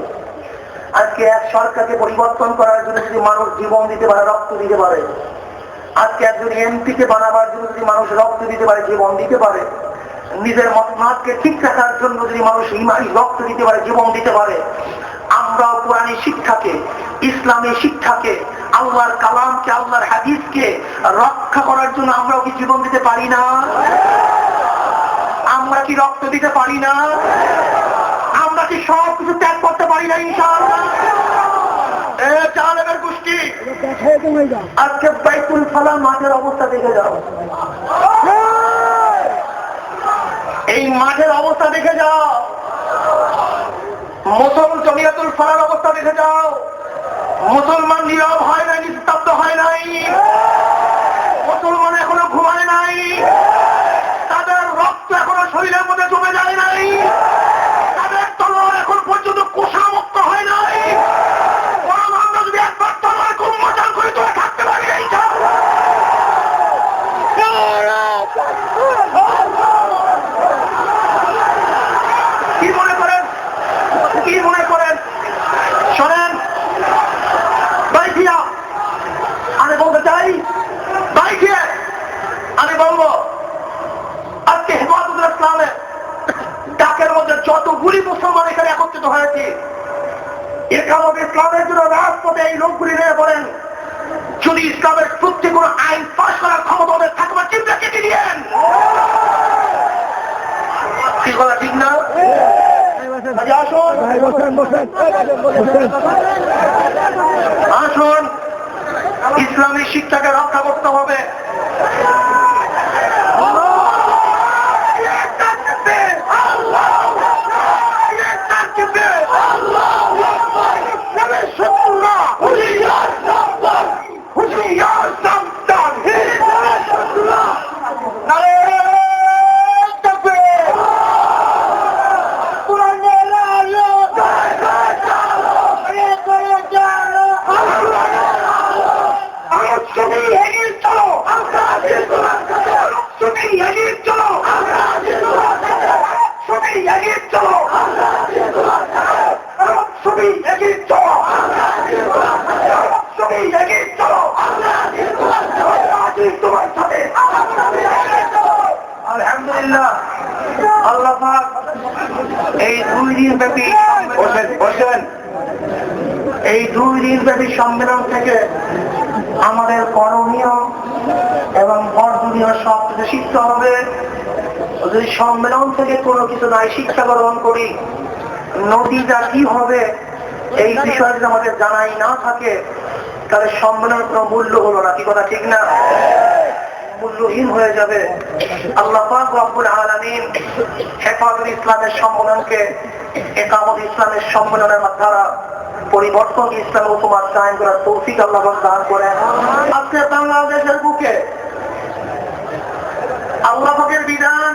আজকে এক সরকারকে পরিবর্তন করার জন্য যদি মানুষ জীবন দিতে পারে, রক্ত দিতে পারে, আজকে একজন এমপিকে বানাবার জন্য যদি মানুষ রক্ত দিতে পারে, জীবন দিতে পারে, নিজের মতকে ঠিক রাখার জন্য যদি মানুষ ইমানি রক্ত দিতে পারে, জীবন দিতে পারে, আমরাও কোরআনী শিক্ষাকে, ইসলামী শিক্ষাকে, আল্লাহর কালামকে, আল্লাহর হাদিসকে রক্ষা করার জন্য আমরাও কি জীবন দিতে পারি না? আমরা কি রক্ত দিতে পারি না? আমরা কি সব কিছু ত্যাগ করতে পারি না? ইনশাআল্লাহ। জালেমের গোষ্ঠী, আজকে বাইতুল ফালাহ মাঠের অবস্থা দেখে যাও, এই মাঠের অবস্থা দেখে যাও, জমিয়াতুল ফালাহর অবস্থা দেখে যাও, মুসলমান নীরব হয় নাই, নিস্তব্ধ হয় নাই, মুসলমান এখনো ঘুমায় নাই, তাদের রক্ত এখনো শরীরের মধ্যে জমে যায় নাই, তাদের তলোয়ার এখন পর্যন্ত কুশামুক্ত হয় নাই। আমরা যদি একবার তলোয়ার খুব মজার করে তোরা থাকতে পারি, কি মনে করেন? কি মনে করেন? শোনেন বাইঠিয়া, বলবো আজকে হেফাজতুল ইসলামের ডাকের মধ্যে যতগুলি মুসলমান এখানে একত্রিত হয়েছে, একামত ইসলামের জন্য রাজপথে এই লোকগুলি নিয়ে বলেন, যদি ইসলামের সত্যি কোন আইন পাশ করার ক্ষমতা ওদের থাকবে চিন্তা কেটে দিয়েন। কি কথা ঠিক না? আসুন, ইসলামী শিক্ষাকে রক্ষা করতে হবে। আলহামদুলিল্লাহ, আল্লাহ পাক এই 2 দিন ব্যাপী সম্মেলন থেকে আমাদের করণীয় এবং বর্জনীয় সব কিছু শিখতে হবে। যদি সম্মেলন থেকে কোনো কিছু নাই শিক্ষা গ্রহণ করি, নদীটা কি হবে এই বিষয়ে যদি আমাদের জানাই না থাকে, তাহলে সম্মেলনের কোনো মূল্য হলো না। কি কথা ঠিক না? মূল্যহীন হয়ে যাবে। আল্লাহ পাক রব্বুল আলামিন হেফাজতুল ইসলামের সম্মেলনকে একামত ইসলামের সম্মেলনের দ্বারা পরিবর্তন ইসলাম হুকুমাত কায়েম করার তৌফিক আল্লাহ পাক দান করেন। আজকে বাংলাদেশের বুকে আল্লাহ পাকের বিধান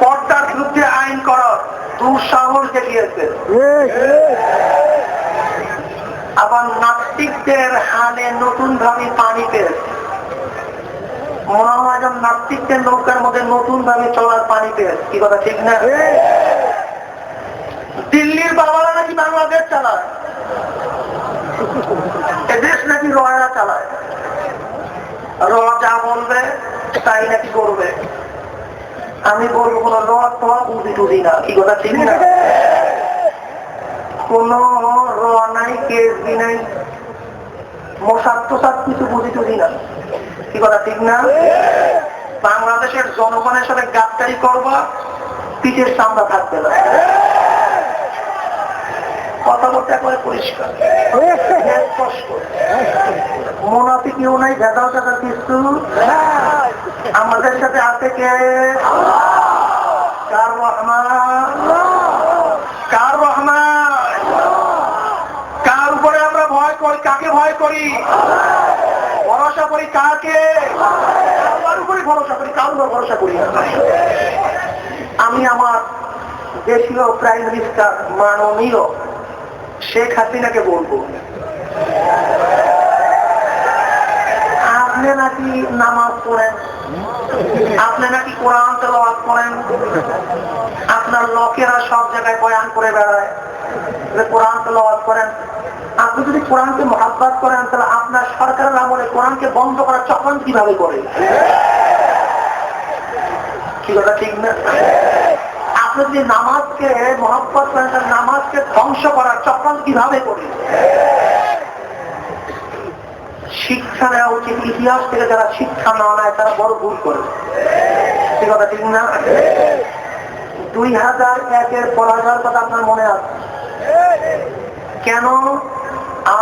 পর্দার বিরুদ্ধে আইন করার দুঃসাহস দেখিয়েছে। আবার নাস্তিকদের হালে নতুন ভাবে পানি পেয়েছে। মনে হয় যেন নাস্তিকদের নৌকার মধ্যে নতুন ভাবে চলার পানি পেয়েছে। কি কথা ঠিক না? দিল্লির বাবারা নাকি বাংলাদেশ চালায়, এদেশ নাকি রয়েরা চালায়। র যা বলবে তাই নাকি করবে। আমি বলবো কোন র তো বুঝি টুঝি না। কি কথা ঠিক না? কোন র নাই, কেস বি নাই, মশাদ তোষাদ কিছু বুঝি টুঝি না। কি কথা ঠিক না? বাংলাদেশের জনগণের সাথে গাদ্দারি করবা, পিঠের সামনে থাকবে না। কথা বলতে একবারে পরিষ্কার, স্পষ্ট। মুনাফিকিও নাই, ভেজাল টাকার কিছু। আমাদের সাথে আছে কে? কার রহমান? কার রহমান? কার উপরে আমরা ভয় করি? কাকে ভয় করি? ভরসা করি কাকে? কার উপরে ভরসা করি, কার উপর ভরসা করি? আমি আমার দেশীয় প্রাইম মিনিস্টার মাননীয় শেখ হাসিনাকে বলবো, আপনি নাকি নামাজ পড়েন, আপনি নাকি কোরআন তেলাওয়াত করেন, আপনার লোকেরা সব জায়গায় বয়ান করে বেড়ায়, কোরআন তেলাওয়াত করেন। আপনি যদি কোরআনকে মহাব্বত করেন, তাহলে আপনার সরকারের আমলে কোরআনকে বন্ধ করার চক্রান্ত কিভাবে করে? কি কথা ঠিক না? আপনি যদি নামাজকে মহাব্বত করেন, তাহলে নামাজকে ধ্বংস করার চক্রান্ত কিভাবে করে? শিক্ষা নেওয়া উচিত। ইতিহাস থেকে যারা শিক্ষা না নেয় তারা বড় ভুল করে। সে কথা ঠিক না? 2001-এর পরাজয়ের কথা আপনার মনে আছে? কেন?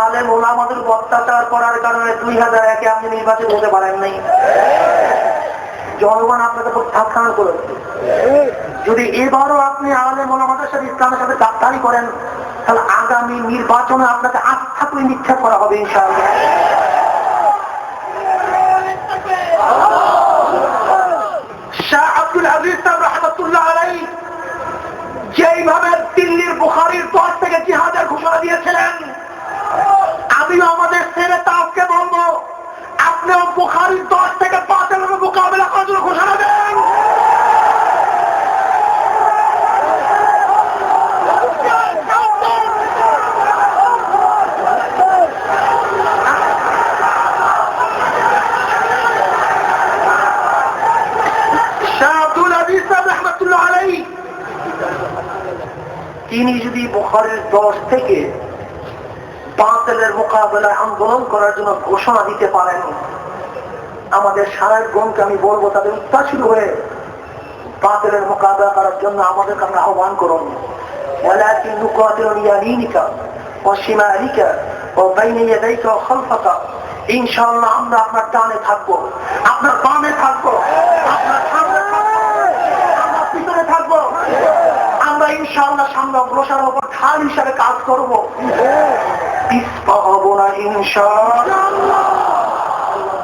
আলেম ওলামাদের অত্যাচার করার কারণে 2001-এ আপনি নির্বাচন হতে পারেন নাই। জনগণ আপনাকে প্রত্যাখ্যান করেছে। যদি এবারও আপনি আলেম ওলামাদের সাথে ইসলামের সাথে গাদ্দারি করেন, তাহলে আগামী নির্বাচনে আপনাকে আস্থা করে নিক্ষেপ করা হবে ইনশাআল্লাহ। শাহ আব্দুল আজিজ সাহেব রাহমাতুল্লাহ আলাইহি যেইভাবে দিল্লির বুখারীর দশ থেকে জিহাদের ঘোষণা দিয়েছিলেন, আমিও আমাদের ছেলে তাকে বলবো, আপনিও বুখারীর 10 থেকে 5-এর মোকাবেলা করার জন্য ঘোষণা দেন। তিনি যদি বুখারীর 10 থেকে বাতিলের মোকাবেলায় আন্দোলন করার জন্য ঘোষণা দিতে পারেন, আমাদের সারাগণকে আমি বলবো তাদের উত্তাসিত হয়ে বাতিলের মোকাবেলা করার জন্য আমাদের কাছে আহ্বান করুন। ولكن نقاتل بيمينك وشمالك وبين يديك وخلفك। ইনশাআল্লাহ আমরা আপনার ডানে থাকবো, আপনার বামে থাকবো, আপনার সামনে থাকবো, আমরা পিছনে থাকবো। আমরা ইনশাআল্লাহ সামনে অগ্রসর হবো, ঢাল হিসাবে কাজ করবো, পিছপা হবো না ইনশাআল্লাহ।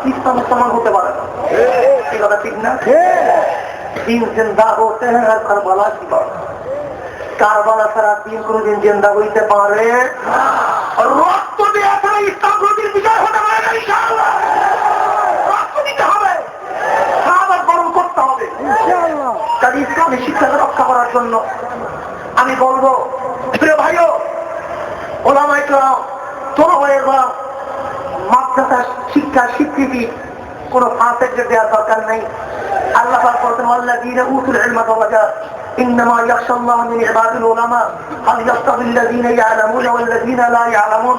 পিছপা মুসলমান হতে পারে না, এই কথা ঠিক না? দিন জিন্দা হতে হ্যাঁ কারবালা কি বাত, কারবালা ছাড়া দিন কোনদিন জিন্দা হইতে পারে? রক্ত দিয়ে ছাড়া ইসলাম কোনদিন বিজয় হতে পারে না ইনশাআল্লাহ। রক্ত দিতে হবে, সাহাবাত বরণ করতে হবে। তাই ইসলামী শিক্ষাকে রক্ষা করার জন্য আমি বলবো, প্রিয় ভাইও, ওলামায়ে কেরাম, তরুণেরা, মাদ্রাসা শিক্ষা স্বীকৃতি কোন ফাঁসেকে দেওয়ার দরকার নেই। আল্লাহ পাক বলেন, ওয়াল্লাযীনা উতুল ইলমা দারাজাত ইন্নামা ইয়াখশাল্লাহা মিন ইবাদিল উলামা হাল ইয়াস্তাবিল্লাযীনা ইয়ালামুনা ওয়াল্লাযীনা লা ইয়ালামুন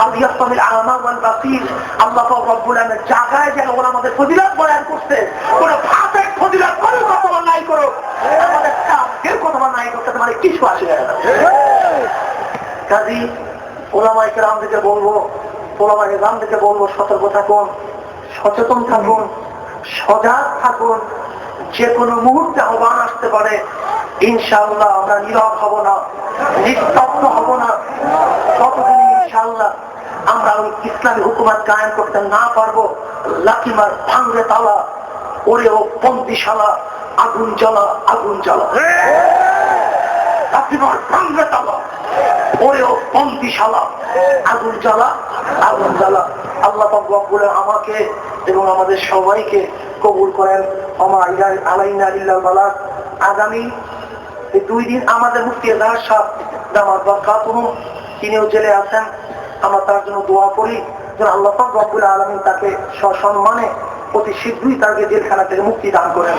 হাল ইয়াস্তাবিল আ'মা ওয়াল বাসীর। আল্লাহ পাক রব্বুল আলামিন জায়গায় যেন ওলামাদের ফজিলত বয়ান করতে, কোন ফাঁসেক ফজিলত কোন কথা নাই করো, আমাদের কাফের কথা নাই করতে মানে কিছু আসে না। কাজী ওলামায়ে কেরামদেরকে বলবো, ওলামায়ে কেরামদেরকে বলবো, সতর্ক থাকুন, সচেতন থাকুন, সজাগ থাকুন। যে কোনো মুহূর্তে আহ্বান আসতে পারে। ইনশাআল্লাহ আমরা নীরব হব না, নিস্তব্ধ হব না, ততদিন ইনশাআল্লাহ আমরা ওই ইসলামী হুকুমত কায়েম করতে না পারবো। লাকিমার ভাঙরে তালা, ওরেও বন্দিশালা, আগুন জ্বালা, আগুন জ্বালা। লাকিমার ভাঙরে তালা, ওরেও বন্দিশালা, আগুন জ্বালা, আগুন জ্বালা। আল্লাহ পাক রব্বুল আমাকে এবং আমাদের সবাইকে কবুল করেন। আলাইনা ইল্লাল বালাগ। আগামী 2 দিন আমাদের মুফতি এজাহার সাহেব দামাত বারাকাতুহুম, তিনিও জেলে আছেন। আমরা তার জন্য দোয়া করি যেন আল্লাহ পাক রব্বুল আলামিন তাকে সসম্মানে অতি শীঘ্রই তাকে জেলখানা থেকে মুক্তি দান করেন।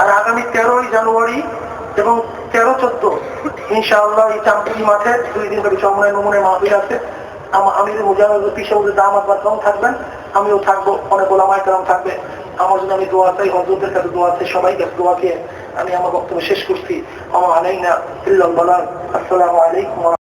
আর আগামী 13ই জানুয়ারি এবং 13-14 ইনশাআল্লাহ এই চামপুরি মাঠে 2 দিন ধরে সমন্বয় নমুনে মাহফিল আছে। আমির মুজাহিদুল পিশাউদ্দিন দামাত বারাকাতুহুম থাকবেন, আমিও থাকবো, অনেক ওলামায়ে কেরাম থাকবে। আমার জন্য আমি দোয়া চাই, হযরতের কাছে দোয়া চাই, সবাইকে দোয়া খেয়ে আমি আমার বক্তব্য শেষ করছি। আমা আলাইনা ইল্লাল বালাগ। আসসালামু আলাইকুম।